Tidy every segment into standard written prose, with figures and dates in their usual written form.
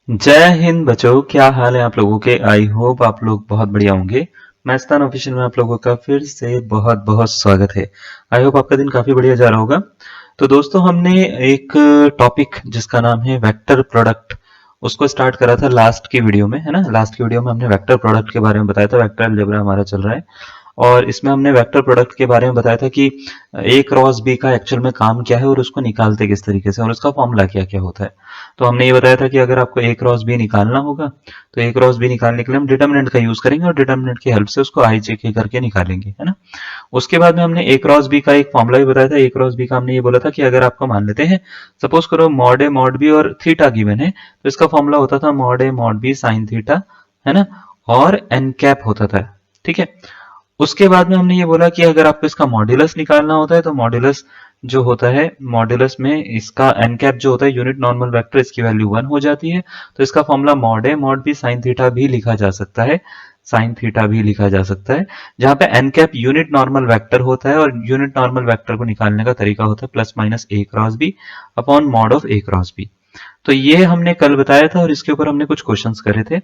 जय हिंद बच्चों, क्या हाल है आप लोगों के। आई होप आप लोग बहुत बढ़िया होंगे। मैस्तान ऑफिशियल में आप लोगों का फिर से बहुत बहुत स्वागत है। आई होप आपका दिन काफी बढ़िया जा रहा होगा। तो दोस्तों, हमने एक टॉपिक जिसका नाम है वेक्टर प्रोडक्ट, उसको स्टार्ट करा था लास्ट की वीडियो में, है ना। लास्ट की वीडियो में हमने वेक्टर प्रोडक्ट के बारे में बताया था। वेक्टर अलजेब्रा हमारा चल रहा है और इसमें हमने वेक्टर प्रोडक्ट के बारे में बताया था कि ए क्रॉस बी का एक्चुअल में काम क्या है और उसको निकालते किस तरीके से और उसका फॉर्मूला क्या क्या होता है। तो हमने ये बताया था कि अगर आपको ए क्रॉस बी निकालना होगा तो ए क्रॉस बी निकालने के लिए हम डिटर्मिनेंट का यूज करेंगे और डिटर्मिनेंट की हेल्प से उसको आई जे के करके निकालेंगे, है ना। उसके बाद में हमने ए क्रॉस बी का एक फॉर्मूला भी बताया था। ए क्रॉस बी का हमने ये बोला था कि अगर आपको मान लेते हैं, सपोज करो मॉड ए मॉड बी और थीटा गिवन है, तो इसका फॉर्मूला होता था mod a mod B sine theta, है ना, और एन कैप होता था। ठीक है। उसके बाद में हमने ये बोला कि अगर आपको इसका मॉड्यूलस निकालना होता है तो मॉड्यूलस जो होता है, मॉड्यूलस में इसका एन कैप जो होता है यूनिट नॉर्मल वेक्टर, इसकी वैल्यू 1 हो जाती है। तो इसका फॉर्मूला मॉड है मॉड बी साइन थीटा भी लिखा जा सकता है, साइन थीटा भी लिखा जा सकता है, जहां पे n cap unit normal vector होता है और यूनिट नॉर्मल वेक्टर को निकालने का तरीका होता है plus minus a cross b upon mod of a cross b. तो ये हमने कल बताया था और इसके ऊपर हमने कुछ क्वेश्चंस करे थे।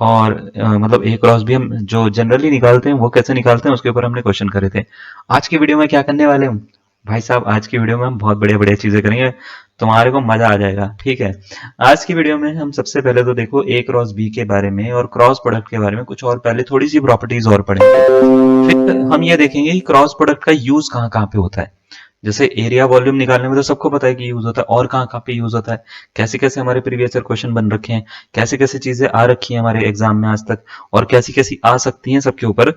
और मतलब ए क्रॉस भी हम जो जनरली निकालते हैं वो कैसे निकालते हैं उसके ऊपर हमने क्वेश्चन करे थे। आज की वीडियो में क्या करने वाले हम भाई साहब, आज की वीडियो में हम बहुत बढ़िया बढ़िया चीजें करेंगे, तुम्हारे को मजा आ जाएगा। ठीक है। आज की वीडियो में हम सबसे पहले तो देखो ए क्रॉस बी के बारे में और क्रॉस प्रोडक्ट के बारे में कुछ और पहले थोड़ी सी प्रॉपर्टीज और पढ़ेंगे। फिर हम ये देखेंगे कि क्रॉस प्रोडक्ट का यूज कहाँ कहाँ पे होता है। जैसे एरिया वॉल्यूम निकालने में तो सबको पता है कि यूज होता है, और कहाँ कहाँ पे यूज होता है, कैसे कैसे हमारे प्रीवियस ईयर क्वेश्चन बन रखे हैं, कैसे कैसे चीजें आ रखी हैं हमारे एग्जाम में आज तक, और कैसी कैसी आ सकती हैं, सबके ऊपर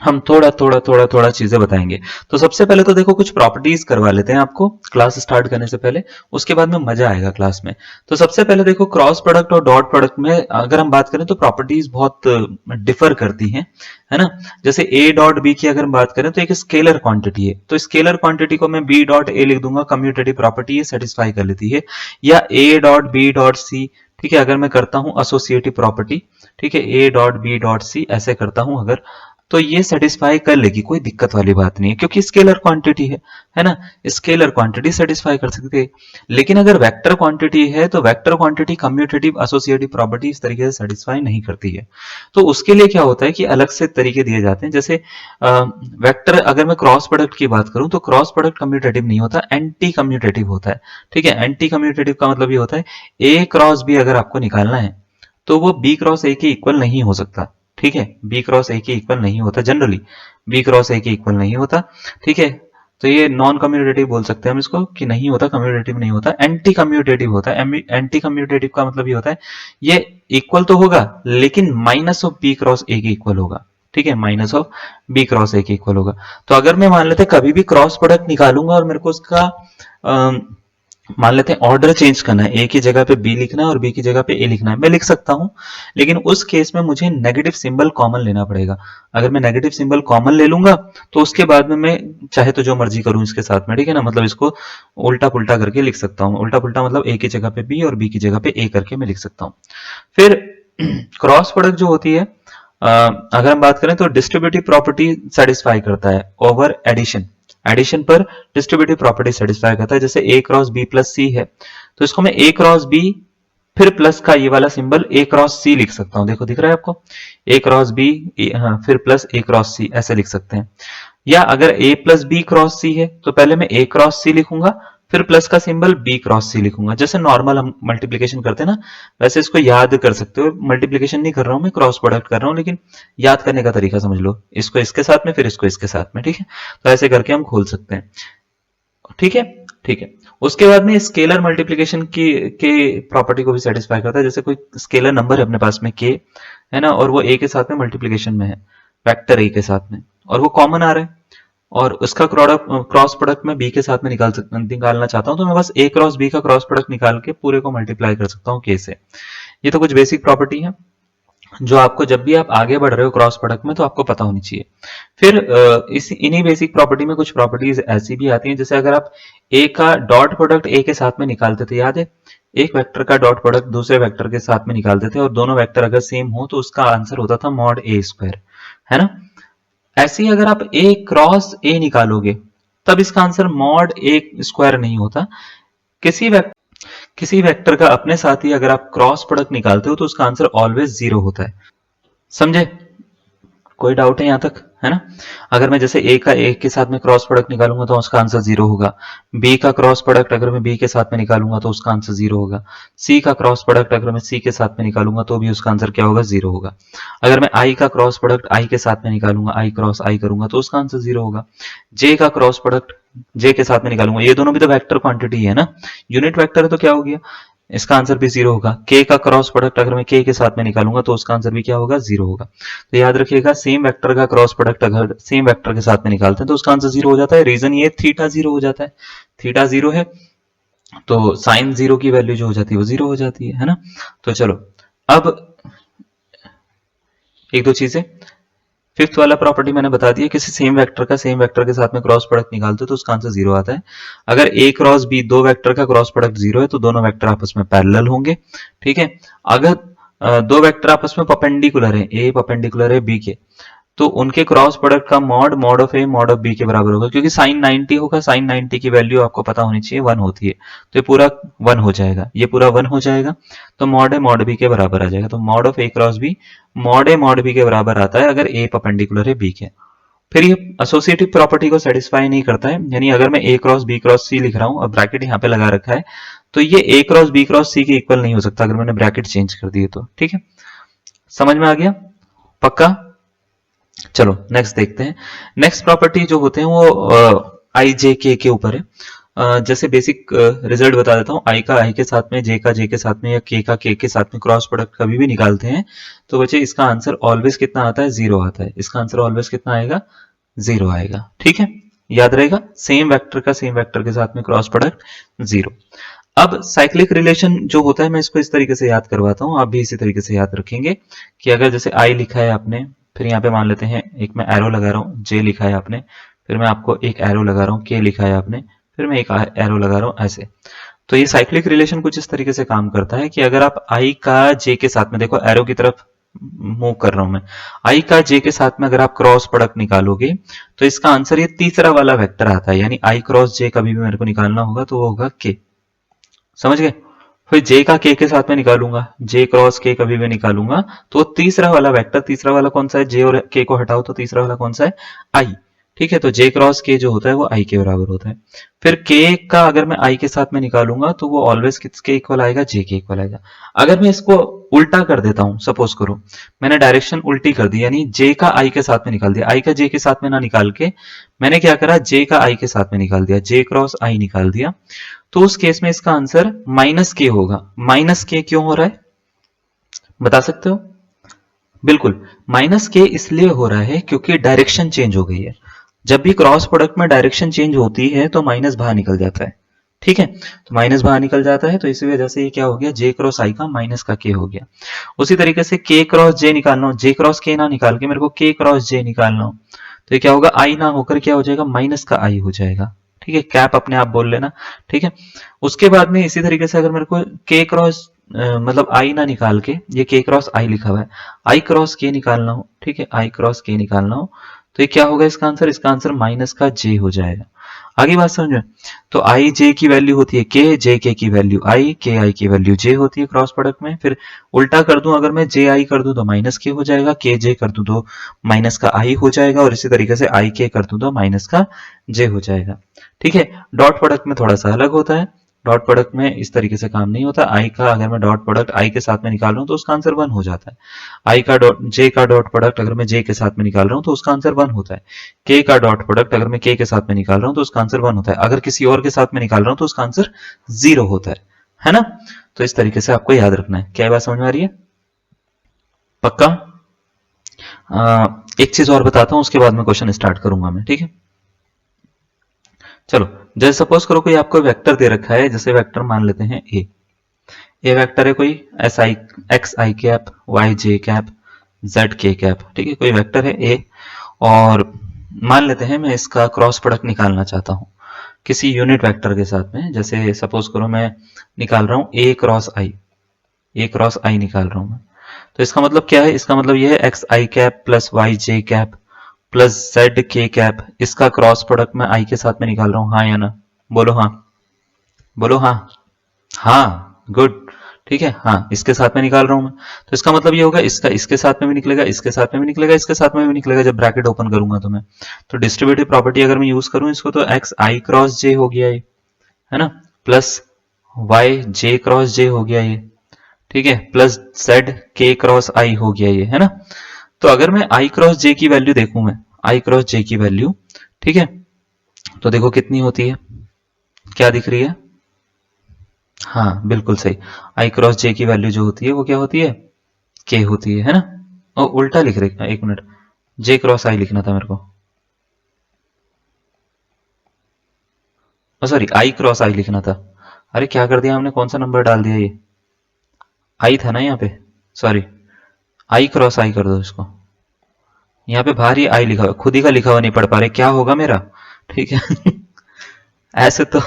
हम थोड़ा थोड़ा थोड़ा थोड़ा चीजें बताएंगे। तो सबसे पहले तो देखो कुछ प्रॉपर्टीज करवा लेते हैं आपको क्लास स्टार्ट करने से पहले, उसके बाद में मजा आएगा क्लास में। तो सबसे पहले देखो क्रॉस प्रोडक्ट और डॉट प्रोडक्ट में अगर हम बात करें तो प्रॉपर्टीज बहुत डिफर करती हैं, है ना। जैसे ए डॉट बी की अगर हम बात करें तो एक स्केलर क्वांटिटी है, तो स्केलर क्वांटिटी को मैं बी डॉट ए लिख दूंगा, कम्यूटेटिव प्रॉपर्टी ये सेटिस्फाई कर लेती है। या a dot b dot c, ठीक है, अगर मैं करता हूं एसोसिएटिव प्रॉपर्टी, ठीक है, a dot b dot c ऐसे करता हूं अगर, तो ये सेटिस्फाई कर लेगी, कोई दिक्कत वाली बात नहीं है क्योंकि स्केलर क्वांटिटी है ना। स्केलर क्वांटिटी सेटिस्फाई कर सकती है। लेकिन अगर वेक्टर क्वांटिटी है तो vector quantity commutative associative property इस तरीके से सेटिस्फाई नहीं करती है। तो उसके लिए क्या होता है कि अलग से तरीके दिए जाते हैं। जैसे वेक्टर अगर मैं क्रॉस प्रोडक्ट की बात करूं तो क्रॉस प्रोडक्ट कम्यूटेटिव नहीं होता, एंटी कम्यूटेटिव होता है। ठीक है। एंटी कम्यूटेटिव का मतलब ये होता है ए क्रॉस बी अगर आपको निकालना है तो वो बी क्रॉस ए के इक्वल नहीं हो सकता। ठीक है। बी क्रॉस ए के इक्वल नहीं होता, जनरली बी क्रॉस ए के इक्वल नहीं होता। ठीक है। तो ये नॉन कम्यूटेटिव बोल सकते हैं हम इसको कि नहीं होता, कम्यूटेटिव नहीं होता, एंटी कम्यूटेटिव होता है। एंटी कम्यूटेटिव का मतलब ये होता है ये इक्वल तो होगा लेकिन minus of b cross a के इक्वल होगा। ठीक है। Minus of b cross a के इक्वल होगा। तो अगर मैं मान लेते कभी भी क्रॉस प्रोडक्ट निकालूंगा और मेरे को उसका मान लेते हैं ऑर्डर चेंज करना है, ए की जगह पे बी लिखना है और बी की जगह पे ए लिखना है, मैं लिख सकता हूं। लेकिन उस केस में मुझे नेगेटिव सिंबल कॉमन लेना पड़ेगा। अगर मैं नेगेटिव सिंबल कॉमन ले लूंगा तो उसके बाद में मैं चाहे तो जो मर्जी करूं इसके साथ में, ठीक है ना। मतलब इसको उल्टा पुल्टा करके लिख सकता हूं। उल्टा पुल्टा मतलब ए की जगह पे बी और बी की जगह पे ए करके मैं लिख सकता हूं। फिर क्रॉस प्रोडक्ट जो होती है, अगर हम बात करें तो डिस्ट्रीब्यूटिव प्रॉपर्टी सेटिस्फाई करता है ओवर एडिशन। एडिशन पर डिस्ट्रीब्यूटिव प्रॉपर्टी सेटिस्फाई करता है। जैसे ए क्रॉस बी प्लस सी है तो इसको मैं ए क्रॉस बी फिर प्लस का ये वाला सिंबल ए क्रॉस सी लिख सकता हूं। देखो दिख रहा है आपको, ए क्रॉस बी, हाँ, फिर प्लस ए क्रॉस सी ऐसे लिख सकते हैं। या अगर ए प्लस बी क्रॉस सी है तो पहले मैं ए क्रॉस सी लिखूंगा फिर प्लस का सिंबल बी क्रॉस सी लिखूंगा। जैसे नॉर्मल हम मल्टीप्लीकेशन करते हैं ना, वैसे इसको याद कर सकते हो। मल्टीप्लीकेशन नहीं कर रहा हूं मैं, क्रॉस प्रोडक्ट कर रहा हूं, लेकिन याद करने का तरीका समझ लो, इसको इसके साथ में फिर इसको इसके साथ में। ठीक है। तो ऐसे करके हम खोल सकते हैं। ठीक है। ठीक है। उसके बाद में स्केलर मल्टीप्लीकेशन की के प्रॉपर्टी को भी सेटिस्फाई करता है। जैसे कोई स्केलर नंबर है अपने पास में के, है ना, और वो ए के साथ में मल्टीप्लीकेशन में है, वेक्टर ए के साथ में, और वो कॉमन आ रहा है और उसका क्रॉस प्रोडक्ट मैं बी के साथ में निकालना चाहता हूं तो मैं बस ए क्रॉस बी का क्रॉस प्रोडक्ट निकाल के पूरे को मल्टीप्लाई कर सकता हूं के से। ये तो कुछ बेसिक प्रॉपर्टी है जो आपको जब भी आप आगे बढ़ रहे हो क्रॉस प्रोडक्ट में तो आपको पता होनी चाहिए। फिर इस इन्हीं बेसिक प्रॉपर्टी में कुछ प्रॉपर्टीज ऐसी भी आती हैं, जैसे अगर आप ए का डॉट प्रोडक्ट ए के साथ में निकालते थे, याद है, एक वेक्टर का डॉट प्रोडक्ट दूसरे वेक्टर के साथ में निकालते थे और दोनों वेक्टर अगर सेम हो तो उसका आंसर होता था मॉड ए स्क्वायर, है ना। ऐसे ही अगर आप ए क्रॉस ए निकालोगे तब इसका आंसर मॉड ए स्क्वायर नहीं होता। किसी किसी वेक्टर का अपने साथ ही अगर आप क्रॉस प्रोडक्ट निकालते हो तो उसका आंसर ऑलवेज 0 होता है। समझे? कोई डाउट है यहां तक, है ना? अगर मैं जैसे ए का ए के साथ में क्रॉस प्रोडक्ट निकालूंगा तो उसका आंसर 0 होगा। बी का क्रॉस प्रोडक्ट अगर मैं बी के साथ में निकालूंगा तो उसका आंसर 0 होगा। सी का क्रॉस प्रोडक्ट अगर मैं सी के साथ में निकालूंगा तो भी उसका आंसर क्या होगा? 0 होगा। अगर मैं आई का क्रॉस प्रोडक्ट आई के साथ में निकालूंगा, आई क्रॉस आई करूंगा तो उसका आंसर 0 होगा। जे का क्रॉस प्रोडक्ट जे के साथ में निकालूंगा, ये दोनों भी तो वेक्टर क्वांटिटी है ना, यूनिट वेक्टर है, तो क्या हो गया? इसका आंसर भी 0 होगा। के का क्रॉस प्रोडक्ट अगर मैं के साथ में निकालूंगा तो उसका आंसर भी क्या होगा? 0 होगा। तो याद रखिएगा, सेम वेक्टर का क्रॉस प्रोडक्ट अगर सेम वेक्टर के साथ में निकालते हैं तो उसका आंसर 0 हो जाता है। रीजन ये थीटा 0 हो जाता है। थीटा 0 है तो साइन 0 की वैल्यू जो हो जाती है वो 0 हो जाती है ना? तो चलो अब एक दो चीजें, फिफ्थ वाला प्रॉपर्टी मैंने बता दिया, किसी सेम वेक्टर का सेम वेक्टर के साथ में क्रॉस प्रोडक्ट निकालते हो तो उसका आंसर 0 आता है। अगर ए क्रॉस बी, दो वेक्टर का क्रॉस प्रोडक्ट 0 है तो दोनों वेक्टर आपस में पैरेलल होंगे। ठीक है? अगर दो वेक्टर आपस में परपेंडिकुलर है, ए परपेंडिकुलर है बी के, तो उनके क्रॉस प्रोडक्ट का mod mod of a mod of b के बराबर होगा, क्योंकि साइन 90 होगा, साइन 90 की वैल्यू आपको पता होनी चाहिए 1 होती है, तो ये पूरा 1 हो जाएगा, ये पूरा 1 हो जाएगा, तो मॉड ए मॉड बी के बराबर आ जाएगा। तो mod of a cross b mod a mod b के बराबर आता है अगर ए परपेंडिकुलर है बी के। फिर ये एसोसिएटिव प्रॉपर्टी को सेटिस्फाई नहीं करता है, यानी अगर मैं ए क्रॉस बी क्रॉस सी लिख रहा हूं और ब्रैकेट यहाँ पे लगा रखा है, तो ये ए क्रॉस बी क्रॉस सी के इक्वल नहीं हो सकता अगर मैंने ब्रैकेट चेंज कर दिए तो। ठीक है? समझ में आ गया? पक्का? चलो नेक्स्ट देखते हैं। नेक्स्ट प्रॉपर्टी जो होते हैं वो आई जे के ऊपर है। जैसे बेसिक रिजल्ट बता देता हूँ, आई का आई के साथ में, जे का जे के साथ में, या के के साथ में क्रॉस प्रोडक्ट कभी भी निकालते हैं तो बच्चे इसका आंसर ऑलवेज कितना आता है? 0 आता है। इसका आंसर ऑलवेज कितना आएगा? 0 आएगा। ठीक है? याद रहेगा, सेम वेक्टर का सेम वेक्टर के साथ में क्रॉस प्रोडक्ट 0। अब साइक्लिक रिलेशन जो होता है मैं इसको इस तरीके से याद करवाता हूं, आप भी इसी तरीके से याद रखेंगे कि अगर जैसे आई लिखा है आपने, फिर यहाँ पे मान लेते हैं एक मैं एरो लगा रहा हूँ, जे लिखा है आपने, फिर मैं आपको एक एरो लगा रहा हूँ, के लिखा है आपने, फिर मैं एक एरो लगा रहा हूँ, ऐसे। तो ये साइक्लिक रिलेशन कुछ इस तरीके से काम करता है कि अगर आप आई का जे के साथ में, देखो एरो की तरफ मूव कर रहा हूं मैं, आई का जे के साथ में अगर आप क्रॉस प्रोडक्ट निकालोगे तो इसका आंसर ये तीसरा वाला वेक्टर आता है, यानी आई क्रॉस जे कभी भी मेरे को निकालना होगा तो वो होगा के। समझ गए? फिर जे का के साथ में निकालूंगा, जे क्रॉस के कभी भी निकालूंगा तो तीसरा वाला वेक्टर, तीसरा वाला कौन सा है? जे और के को हटाओ तो तीसरा वाला कौन सा है? आई। ठीक है? तो जे क्रॉस के जो होता है वो आई के बराबर होता है। फिर के का अगर मैं आई के साथ में निकालूंगा तो वो ऑलवेज किसके इक्वल आएगा? जे के इक्वल आएगा। अगर मैं इसको उल्टा कर देता हूं, सपोज करो मैंने डायरेक्शन उल्टी कर दी, यानी जे का आई के साथ में निकाल दिया, आई का जे के साथ में ना निकाल के मैंने क्या करा? जे का आई के साथ में निकाल दिया, जे क्रॉस आई निकाल दिया, तो उस केस में इसका आंसर माइनस के होगा। माइनस के क्यों हो रहा है बता सकते हो? बिल्कुल, माइनस के इसलिए हो रहा है क्योंकि डायरेक्शन चेंज हो गई है। जब भी क्रॉस प्रोडक्ट में डायरेक्शन चेंज होती है तो माइनस बाहर निकल जाता है। ठीक है? तो माइनस बाहर निकल जाता है, तो इसी वजह से ये क्या हो गया? जे क्रॉस आई का माइनस का के हो गया। उसी तरीके से के क्रॉस जे निकालना हो, जे क्रॉस के ना निकाल के मेरे को के क्रॉस जे निकालना हो, तो ये क्या होगा? आई ना होकर क्या हो जाएगा? माइनस का आई हो जाएगा। ठीक है? कैप अपने आप बोल लेना। ठीक है? उसके बाद में इसी तरीके से अगर मेरे को के क्रॉस मतलब आई ना निकाल के, ये के क्रॉस आई लिखा हुआ है, आई क्रॉस के निकालना हो, ठीक है, आई क्रॉस के निकालना हो, तो ये क्या होगा इसका आंसर? इसका आंसर माइनस का जे हो जाएगा। आगे बात समझ में? तो आई जे की वैल्यू होती है के, जे के की वैल्यू आई, के आई की वैल्यू जे होती है क्रॉस प्रोडक्ट में। फिर उल्टा कर दूं, अगर मैं जे आई कर दूं तो माइनस के हो जाएगा, के जे कर दूं तो माइनस का आई हो जाएगा, और इसी तरीके से आई के कर दूं तो माइनस का जे हो जाएगा। ठीक है? डॉट प्रोडक्ट में थोड़ा सा अलग होता है, डॉट प्रोडक्ट में इस तरीके से काम नहीं होता। आई का अगर मैं डॉट प्रोडक्ट आई के साथ में निकाल रहा हूं तो उसका आंसर 1 हो जाता है। आई का डॉट जे का डॉट प्रोडक्ट अगर मैं जे के साथ में निकाल रहा हूं तो उसका आंसर 1 होता है। के का डॉट प्रोडक्ट अगर मैं के साथ में निकाल रहा हूं तो उसका आंसर 1 होता है। अगर किसी और के साथ में निकाल रहा हूं तो उसका आंसर 0 होता है ना? तो इस तरीके से आपको याद रखना है। क्या बात समझ में आ रही है? पक्का? एक चीज और बताता हूं, उसके बाद में क्वेश्चन स्टार्ट करूंगा मैं। ठीक है? चलो, जैसे सपोज करो कोई आपको वेक्टर दे रखा है, जैसे वेक्टर मान लेते हैं ए वेक्टर है कोई, as i x i cap, y j cap, z k cap. ठीक है? कोई वेक्टर है ए, और मान लेते हैं मैं इसका क्रॉस प्रोडक्ट निकालना चाहता हूं किसी यूनिट वेक्टर के साथ में। जैसे सपोज करो मैं निकाल रहा हूं ए क्रॉस आई, ए क्रॉस आई निकाल रहा हूं मैं, तो इसका मतलब क्या है? इसका मतलब यह है x i cap plus Y j cap plus Z k cap, इसका क्रॉस प्रोडक्ट मैं आई के साथ में निकाल रहा हूं। हाँ या ना? बोलो हाँ, बोलो हाँ। हाँ, गुड, ठीक है। हाँ, इसके साथ में निकाल रहा हूं मैं, तो इसका मतलब ये होगा इसका इसके साथ में भी निकलेगा, इसके साथ में भी निकलेगा, इसके साथ में भी निकलेगा जब ब्रैकेट ओपन करूंगा तो मैं। तो डिस्ट्रीब्यूटिव प्रॉपर्टी अगर मैं यूज करूं इसको, तो एक्स आई क्रॉस जे हो गया ये, है ना, प्लस वाई जे क्रॉस जे हो गया ये, ठीक है, प्लस जेड के क्रॉस आई हो गया ये, है ना। तो अगर मैं आई क्रॉस जे की वैल्यू देखूं, मैं आई क्रॉस जे की वैल्यू, ठीक है, तो देखो कितनी होती है, क्या दिख रही है, हाँ बिल्कुल सही, आई क्रॉस जे की वैल्यू जो होती है वो क्या होती है, के होती है ना। और उल्टा लिख रहे, एक मिनट, जे क्रॉस आई लिखना था मेरे को, सॉरी आई क्रॉस आई लिखना था। अरे क्या कर दिया हमने, कौन सा नंबर डाल दिया, ये आई था ना यहाँ पे, सॉरी, आई क्रॉस आई कर दो इसको, यहाँ पे बाहर ही आई लिखा हुआ, खुद ही का लिखा हुआ नहीं पढ़ पा रहे, क्या होगा मेरा, ठीक है। ऐसे तो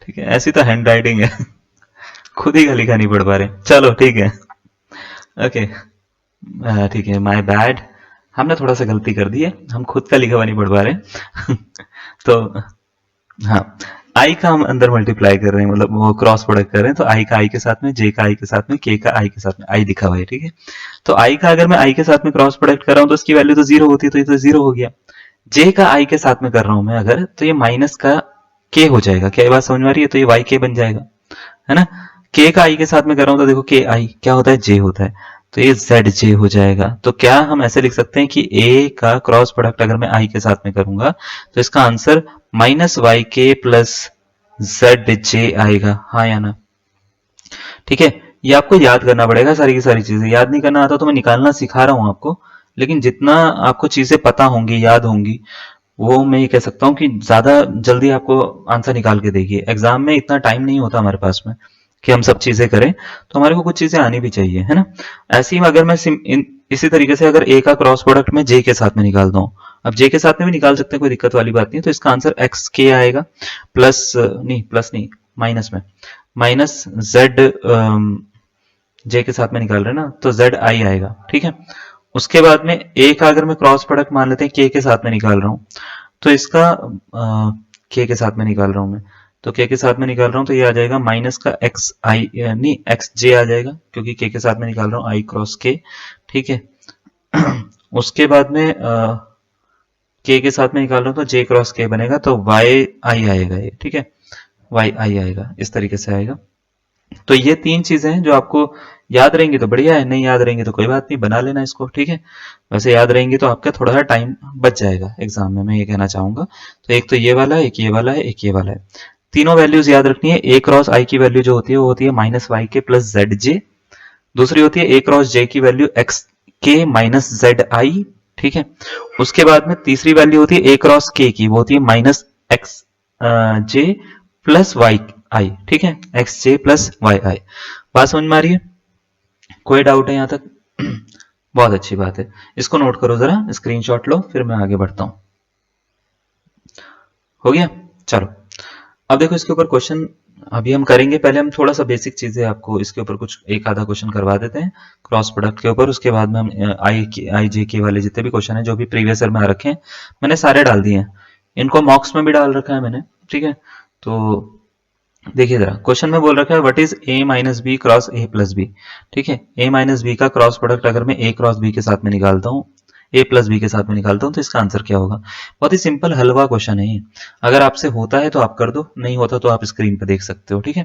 ठीक है, ऐसी तो हैंड राइटिंग है, खुद ही का लिखा नहीं पढ़ पा रहे, चलो ठीक है, ओके, ठीक है, माय बैड, हमने थोड़ा सा गलती कर दी है, हम खुद का लिखा हुआ नहीं पढ़ पा रहे। तो हाँ, आई का हम अंदर मल्टीप्लाई कर रहे हैं, मतलब वो क्रॉस प्रोडक्ट कर रहे हैं, तो आई का आई के साथ में, जे का आई के साथ में, के का आई के साथ में, आई दिखा हुआ है, ठीक है। तो आई का अगर मैं आई के साथ में क्रॉस प्रोडक्ट कर रहा हूँ तो उसकी वैल्यू तो जीरो होती है, तो ये तो जीरो हो गया। जे का आई के साथ में कर रहा हूं मैं अगर, तो ये माइनस का के हो जाएगा, क्या ये बात समझ में आ रही है, तो ये वाई के बन जाएगा, है ना। के का आई के साथ में कर रहा हूं तो देखो के आई क्या होता है, जे होता है, तो ये जेड जे हो जाएगा। तो क्या हम ऐसे लिख सकते हैं कि ए का क्रॉस प्रोडक्ट अगर मैं आई के साथ में करूंगा तो इसका आंसर माइनस वाई के प्लस जेड जे आएगा, हाँ या ना, ठीक है। ये आपको याद करना पड़ेगा, सारी की सारी चीजें याद नहीं करना आता तो मैं निकालना सिखा रहा हूं आपको, लेकिन जितना आपको चीजें पता होंगी, याद होंगी, वो मैं ये कह सकता हूँ कि ज्यादा जल्दी आपको आंसर निकाल के देगी। एग्जाम में इतना टाइम नहीं होता हमारे पास में कि हम सब चीजें करें, तो हमारे को कुछ चीजें आनी भी चाहिए, है ना। ऐसे ही अगर मैं इसी तरीके से अगर ए का क्रॉस प्रोडक्ट में जे के साथ में निकालता हूँ, अब जे के साथ में भी निकाल सकते हैं, कोई दिक्कत वाली बात नहीं, तो इसका आंसर एक्स के आएगा, प्लस नहीं, माइनस में, माइनस जेड, जे के साथ में निकाल रहे हैं ना, तो जेड आई आएगा, ठीक है। उसके बाद में ए का अगर मैं क्रॉस प्रोडक्ट मान लेते हैं, के साथ में निकाल रहा हूं, तो इसका के साथ में निकाल रहा हूं मैं, तो के साथ में निकाल रहा हूं तो ये आ जाएगा माइनस का एक्स आई, नहीं एक्स जे आ जाएगा, क्योंकि के साथ में निकाल रहा हूं आई क्रॉस के, ठीक है। उसके बाद में के साथ में निकाल रहा हूं तो जे क्रॉस के बनेगा, तो वाई आई आएगा ये, ठीक है, वाई आई आएगा, इस तरीके से आएगा। तो ये तीन चीजें हैं जो आपको याद रहेंगी तो बढ़िया है, नहीं याद रहेंगी तो कोई बात नहीं, बना लेना इसको, ठीक है। वैसे याद रहेंगी तो आपका थोड़ा सा टाइम बच जाएगा एग्जाम में, मैं ये कहना चाहूंगा। तो एक तो ये वाला है, एक ये वाला है, एक ये वाला है, तीनों वैल्यूज याद रखनी है। ए क्रॉस आई की वैल्यू जो होती है वो होती है माइनस वाई के प्लस जेड जे, दूसरी होती है ए क्रॉस जे की वैल्यू एक्स के माइनस जेड आई, ठीक है। उसके बाद में तीसरी वैल्यू होती है ए क्रॉस के की, वो होती है माइनस एक्स जे प्लस वाई आई, ठीक है, एक्स जे प्लस वाई आई। बात समझ में आ रही है, कोई डाउट है यहां तक? बहुत अच्छी बात है, इसको नोट करो जरा, स्क्रीनशॉट लो, फिर मैं आगे बढ़ता हूं। हो गया, चलो अब देखो इसके ऊपर क्वेश्चन अभी हम करेंगे, पहले हम थोड़ा सा बेसिक चीजें आपको इसके ऊपर कुछ एक आधा क्वेश्चन करवा देते हैं क्रॉस प्रोडक्ट के ऊपर, उसके बाद में हम आई जे के वाले जितने भी क्वेश्चन है जो भी प्रीवियस ईयर में आ रखे हैं, मैंने सारे डाल दिए हैं, इनको मॉक्स में भी डाल रखा है मैंने, ठीक है। तो देखिए जरा, क्वेश्चन में बोल रखा है what is a minus b cross a plus b, ठीक है। ए माइनस बी का क्रॉस प्रोडक्ट अगर मैं ए क्रॉस बी के साथ में निकालता हूँ, ए प्लस बी के साथ में निकालता हूं, तो इसका आंसर क्या होगा। बहुत ही सिंपल हलवा क्वेश्चन है ये, अगर आपसे होता है तो आप कर दो, नहीं होता तो आप स्क्रीन पे देख सकते हो, ठीक है।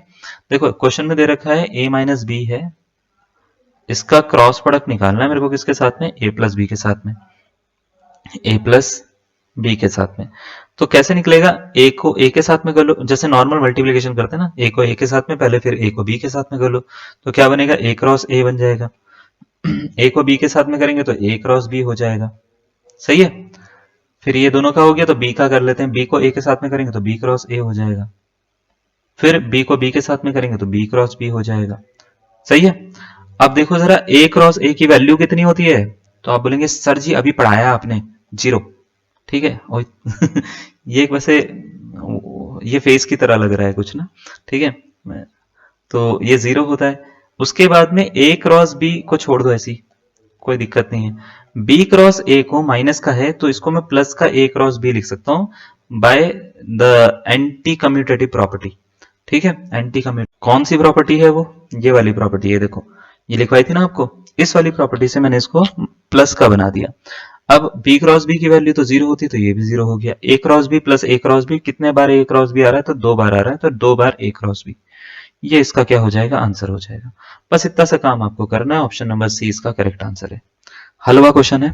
देखो क्वेश्चन में दे रखा है ए माइनस बी है, इसका क्रॉस प्रोडक्ट निकालना है मेरे को किसके साथ में, ए प्लस बी के साथ में, ए प्लस बी के साथ में। तो कैसे निकलेगा, ए को ए के साथ में कर लो, जैसे नॉर्मल मल्टीप्लिकेशन करते हैं ना, ए को ए के साथ में पहले, फिर ए को बी के साथ में कर लो, तो क्या बनेगा, ए क्रॉस ए बन जाएगा। ए को बी के साथ में करेंगे तो ए क्रॉस बी हो जाएगा, सही है। फिर ये दोनों का हो गया तो बी का कर लेते हैं, बी को ए के साथ में करेंगे तो बी क्रॉस ए हो जाएगा, फिर बी को बी के साथ में करेंगे तो बी क्रॉस बी हो जाएगा, सही है। अब देखो जरा ए क्रॉस ए की वैल्यू कितनी होती है, तो आप बोलेंगे सर जी अभी पढ़ाया आपने, जीरो, ठीक है। और ये वैसे ये फेस की तरह लग रहा है कुछ ना, ठीक है, तो ये जीरो होता है। उसके बाद में ए क्रॉस बी को छोड़ दो, ऐसी कोई दिक्कत नहीं है। बी क्रॉस ए को माइनस का है तो इसको मैं प्लस का ए क्रॉस बी लिख सकता हूं by the anti commutative property, ठीक है, एंटी कम्यूटेटिव कौन सी प्रॉपर्टी है वो, ये वाली प्रॉपर्टी है, देखो ये लिखवाई थी ना आपको, इस वाली प्रॉपर्टी से मैंने इसको प्लस का बना दिया। अब b क्रॉस b की वैल्यू तो 0 होती, तो ये भी 0 हो गया। a cross b plus a cross b, कितने बार a क्रॉस b आ रहा है, तो 2 बार आ रहा है, तो 2 बार a क्रॉस b, ये इसका क्या हो जाएगा, आंसर हो जाएगा। बस इतना सा काम आपको करना है, ऑप्शन नंबर सी इसका करेक्ट आंसर है। हलवा क्वेश्चन है,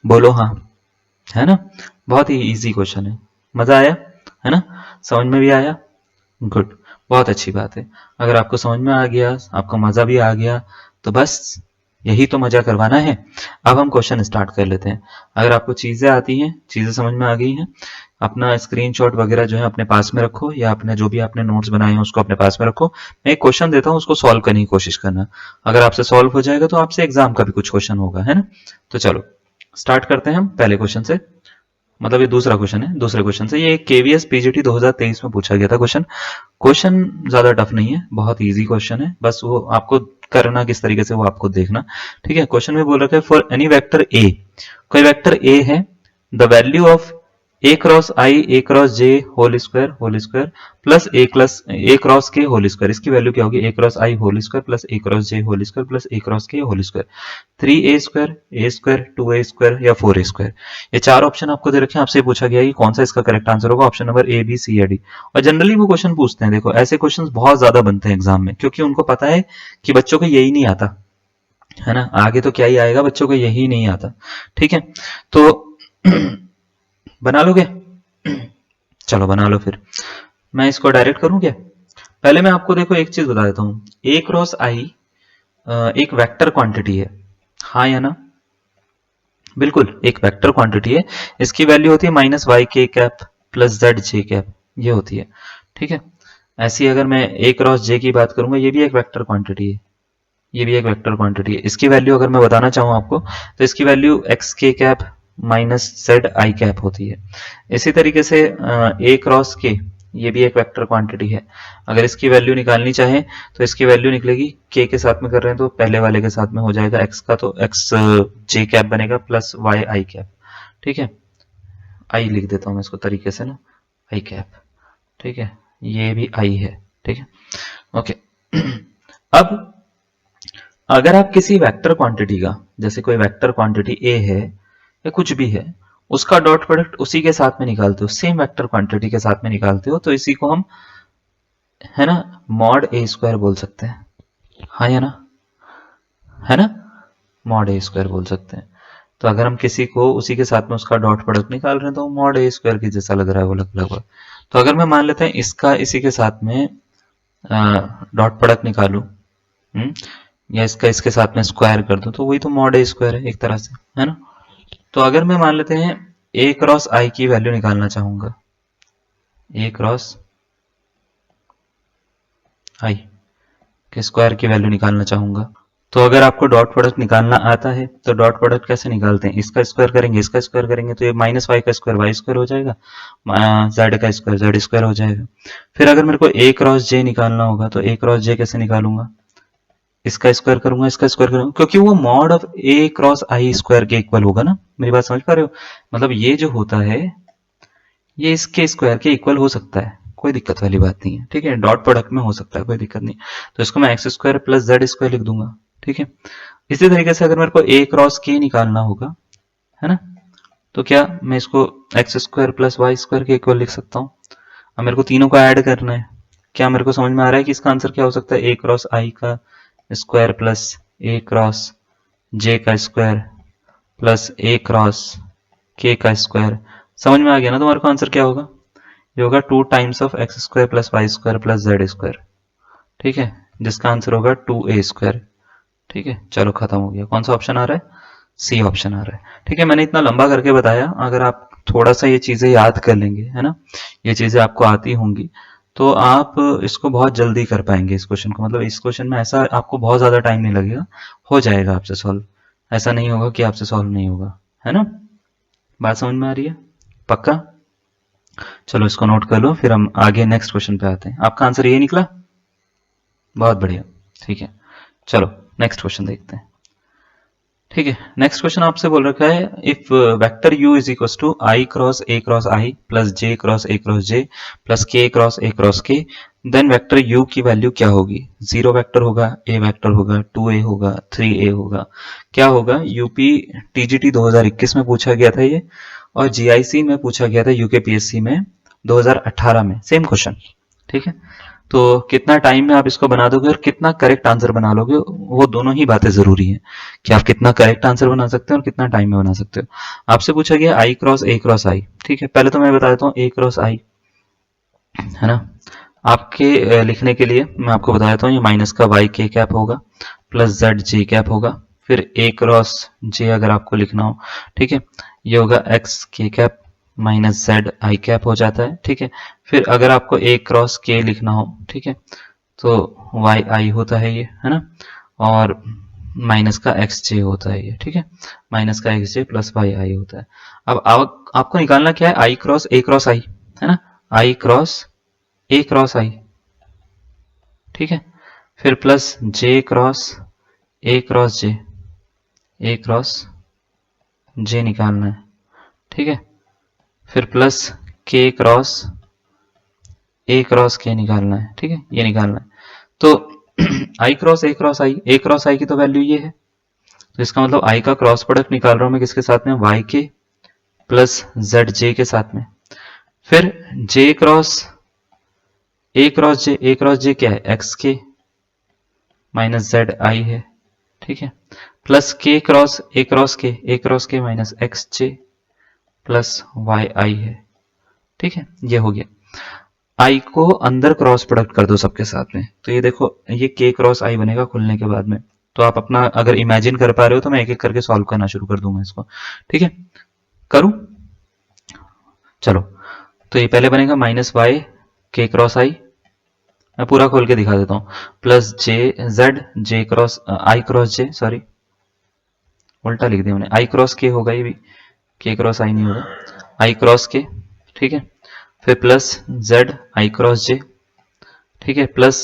बोलो हाँ, है ना, बहुत ही इजी क्वेश्चन है, मजा आया है ना, समझ में भी आया, गुड, बहुत अच्छी बात है। अगर आपको समझ में आ गया, आपको मजा भी आ गया, तो बस यही तो मजा करवाना है। अब हम क्वेश्चन स्टार्ट कर लेते हैं। अगर आपको चीजें आती हैं, चीजें समझ में आ गई हैं, अपना स्क्रीनशॉट वगैरह जो है अपने पास में रखो, या अपने जो भी आपने नोट्स बनाए हैं उसको अपने पास में रखो। मैं एक क्वेश्चन देता हूँ, उसको सॉल्व करने की कोशिश करना। अगर आपसे सॉल्व हो जाएगा तो आपसे एग्जाम का भी कुछ क्वेश्चन होगा, है ना। तो चलो स्टार्ट करते हैं हम पहले क्वेश्चन से, मतलब ये दूसरा क्वेश्चन है, दूसरे क्वेश्चन से। ये केवीएस पीजीटी 2023 में पूछा गया था क्वेश्चन। क्वेश्चन ज्यादा टफ नहीं है, बहुत इजी क्वेश्चन है, बस वो आपको करना किस तरीके से वो आपको देखना। ठीक है, क्वेश्चन में बोल रखा है फॉर एनी वेक्टर ए, कोई वेक्टर ए है, the value of a cross i a cross j whole square plus a cross k whole square, इसकी वैल्यू क्या होगी, a cross i whole square plus a cross j whole square plus a cross k whole square, 3a square 2a square या 4a square. ये चार option आपको दे रखे हैं, आपसे पूछा गया है कि कौन सा इसका करेक्ट आंसर होगा, option number a b c या डी। और जनरली वो क्वेश्चन पूछते हैं, देखो ऐसे क्वेश्चन बहुत ज्यादा बनते हैं एग्जाम में, क्योंकि उनको पता है कि बच्चों को यही नहीं आता, है ना, आगे तो क्या ही आएगा, बच्चों को यही नहीं आता। ठीक है, तो बना लोगे, चलो बना लो फिर, मैं इसको डायरेक्ट करूं क्या। पहले मैं आपको देखो एक चीज बता देता हूं, ए क्रॉस आई एक वेक्टर क्वांटिटी है, हाँ या ना, बिल्कुल एक वेक्टर क्वांटिटी है, इसकी वैल्यू होती है माइनस वाई के cap plus Z J cap, ये होती है। ठीक है, ऐसी अगर मैं ए क्रॉस जे की बात करूंगा, ये भी एक वेक्टर क्वांटिटी है, ये भी एक वेक्टर क्वांटिटी है। इसकी वैल्यू अगर मैं बताना चाहूँ आपको, तो इसकी वैल्यू एक्स के cap minus Z I cap होती है। इसी तरीके से ए क्रॉस के, ये भी एक वेक्टर क्वांटिटी है, अगर इसकी वैल्यू निकालनी चाहे तो इसकी वैल्यू निकलेगी, के साथ में कर रहे हैं तो पहले वाले के साथ में हो जाएगा एक्स का, तो एक्स जे कैप बनेगा प्लस वाई आई कैप। ठीक है, आई लिख देता हूं मैं इसको तरीके से ना, आई कैप। ठीक है, ये भी आई है। ठीक है, ओके। अब अगर आप किसी वेक्टर क्वांटिटी का, जैसे कोई वेक्टर क्वांटिटी ए है या कुछ भी है, उसका डॉट प्रोडक्ट उसी के साथ में निकालते हो, सेम वेक्टर क्वांटिटी के साथ में निकालते हो, तो इसी को हम, है ना, मॉड ए स्क्वायर बोल सकते हैं, हाँ या ना, है ना, मॉड ए स्क्वायर बोल सकते हैं। तो अगर हम किसी को उसी के साथ में उसका डॉट प्रोडक्ट निकाल रहे हैं तो मॉड ए स्क्वायर की जैसा लग रहा है वो लगभग। तो अगर मैं मान लेते हैं इसका इसी के साथ में डॉट प्रोडक्ट निकालू, या इसका इसके साथ में स्क्वायर कर दूं, तो वही तो मॉड ए स्क्वायर है एक तरह से, है ना। तो अगर मैं मान लेते हैं ए क्रॉस आई की वैल्यू निकालना चाहूंगा, ए क्रॉस आई के स्क्वायर की वैल्यू निकालना चाहूंगा, तो अगर आपको डॉट प्रोडक्ट निकालना आता है तो डॉट प्रोडक्ट कैसे निकालते हैं, इसका स्क्वायर करेंगे इसका स्क्वायर करेंगे, तो ये माइनस वाई का स्क्वायर वाई स्क्वायर हो जाएगा, जेड का स्क्वायर जेड स्क्वायर हो जाएगा। फिर अगर मेरे को ए क्रॉस जे निकालना होगा तो ए क्रॉस जे कैसे निकालूंगा, इसका स्क्वायर करूंगा इसका स्क्वायर करूंगा, क्योंकि वो mod of a cross I square के इक्वल होगा ना, मेरी बात समझ पा रहे हो, मतलब ये जो होता है ये इसके स्क्वायर के इक्वल हो सकता है, कोई दिक्कत वाली बात नहीं है। ठीक है, डॉट प्रोडक्ट में हो सकता है, कोई दिक्कत नहीं। तो इसको मैं x square plus z square लिख दूंगा। ठीक है, इसी तरीके से अगर मेरे को ए क्रॉस के निकालना होगा, है ना, तो क्या मैं इसको x square plus y square के इक्वल लिख सकता हूँ। अब मेरे को तीनों को ऐड करना है, क्या मेरे को समझ में आ रहा है कि इसका आंसर क्या हो सकता है, ए क्रॉस आई का स्क्वायर प्लस ए क्रॉस जे का स्क्वायर प्लस ए क्रॉस के का स्क्वायर। समझ में आ गया ना तुम्हारे को आंसर क्या होगा, ये होगा 2 times of x square plus y square plus z square. ठीक है, जिसका आंसर होगा 2a स्क्वायर। ठीक है, चलो खत्म हो गया। कौन सा ऑप्शन आ रहा है, सी ऑप्शन आ रहा है। ठीक है, मैंने इतना लंबा करके बताया, अगर आप थोड़ा सा ये चीजें याद कर लेंगे, है ना, ये चीजें आपको आती होंगी, तो आप इसको बहुत जल्दी कर पाएंगे इस क्वेश्चन को, मतलब इस क्वेश्चन में ऐसा आपको बहुत ज्यादा टाइम नहीं लगेगा, हो जाएगा आपसे सॉल्व, ऐसा नहीं होगा कि आपसे सॉल्व नहीं होगा, है ना। बात समझ में आ रही है, पक्का। चलो इसको नोट कर लो, फिर हम आगे नेक्स्ट क्वेश्चन पे आते हैं। आपका आंसर ये निकला, बहुत बढ़िया। ठीक है, चलो नेक्स्ट क्वेश्चन देखते हैं। ठीक है। नेक्स्ट क्वेश्चन आपसे बोल रखा है if vector u is equal to i cross i plus J cross j plus k cross k, then vector u की वैल्यू क्या होगी? 0 वेक्टर होगा, a वेक्टर होगा, 2a होगा, 3a होगा, क्या होगा? यूपी टीजीटी 2021 में पूछा गया था ये, और जीआईसी में पूछा गया था यूकेपीएससी में 2018 में, सेम क्वेश्चन। ठीक है, तो कितना टाइम में आप इसको बना दोगे और कितना करेक्ट आंसर बना लोगे, वो दोनों ही बातें जरूरी है कि आप कितना करेक्ट आंसर बना सकते हो और कितना टाइम में बना सकते हो। आपसे पूछा गया आई क्रॉस आई। ठीक है, पहले तो मैं बता देता हूँ ए क्रॉस आई, है ना। आपके लिखने के लिए मैं आपको बता देता हूँ, ये माइनस का वाई के कैप होगा प्लस जेड जे कैप होगा, फिर ए क्रॉस जे अगर आपको लिखना हो, ठीक है, ये होगा एक्स के cap minus Z I cap हो जाता है। ठीक है, फिर अगर आपको ए क्रॉस के लिखना हो, ठीक है, तो वाई आई होता है ये, है ना, और माइनस का एक्स जे होता है ये। ठीक है, माइनस का एक्स जे प्लस वाई आई होता है। अब आपको निकालना क्या है? आई क्रॉस आई, है ना, आई क्रॉस ए क्रॉस आई। ठीक है, फिर plus J cross A cross J, A cross J निकालना है। ठीक है, फिर plus k cross A cross के निकालना है। ठीक है, ये निकालना है। तो आई क्रॉस आई की तो वैल्यू ये है, तो इसका मतलब आई का क्रॉस प्रोडक्ट निकाल रहा हूं मैं किसके साथ में? वाई के प्लस जेड जे के साथ में। फिर जे क्रॉस ए क्रॉस जे क्या है? एक्स के माइनस जेड आई है। ठीक है, plus k cross A cross के माइनस एक्स जे प्लस वाई आई है। ठीक है, ये हो गया। आई को अंदर क्रॉस प्रोडक्ट कर दो सबके साथ में, तो ये देखो ये के क्रॉस आई बनेगा खुलने के बाद में। तो आप अपना अगर इमेजिन कर पा रहे हो तो मैं एक एक करके सॉल्व करना शुरू कर दूंगा इसको। ठीक है, करूं? चलो, तो ये पहले बनेगा माइनस वाई के क्रॉस आई, मैं पूरा खोल के दिखा देता हूं, प्लस जे जेड जे क्रॉस आई क्रॉस जे, सॉरी उल्टा लिख दिया मैंने, आई क्रॉस के होगा ये भी, के क्रॉस आई नहीं होगा, आई क्रॉस के। ठीक है, फिर प्लस जेड आई क्रॉस जे। ठीक है, प्लस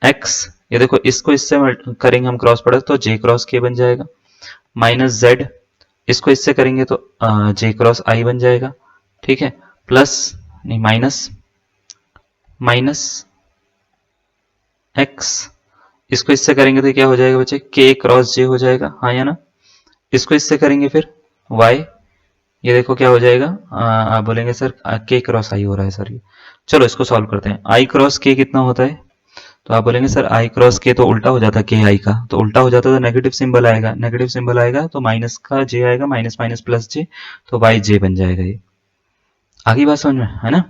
एक्स, ये देखो इसको इससे करेंगे हम क्रॉस प्रोडक्ट तो जे क्रॉस के बन जाएगा, माइनस जेड, इसको इससे करेंगे तो जे क्रॉस आई बन जाएगा। ठीक है, प्लस नहीं माइनस माइनस एक्स, इसको इससे करेंगे तो क्या हो जाएगा बच्चे? के क्रॉस जे हो जाएगा, हाँ या ना। इसको इससे करेंगे फिर वाई, ये देखो क्या हो जाएगा, आप बोलेंगे सर के क्रॉस आई हो रहा है सर ये। चलो इसको सॉल्व करते हैं। आई क्रॉस के कितना होता है? तो आप बोलेंगे सर आई क्रॉस के तो उल्टा हो जाता है के आई का, तो उल्टा हो जाता है तो नेगेटिव सिंबल आएगा, नेगेटिव सिंबल आएगा तो माइनस का जे आएगा, माइनस माइनस प्लस जे, तो वाई जे बन जाएगा ये। आगे बात समझ में है ना।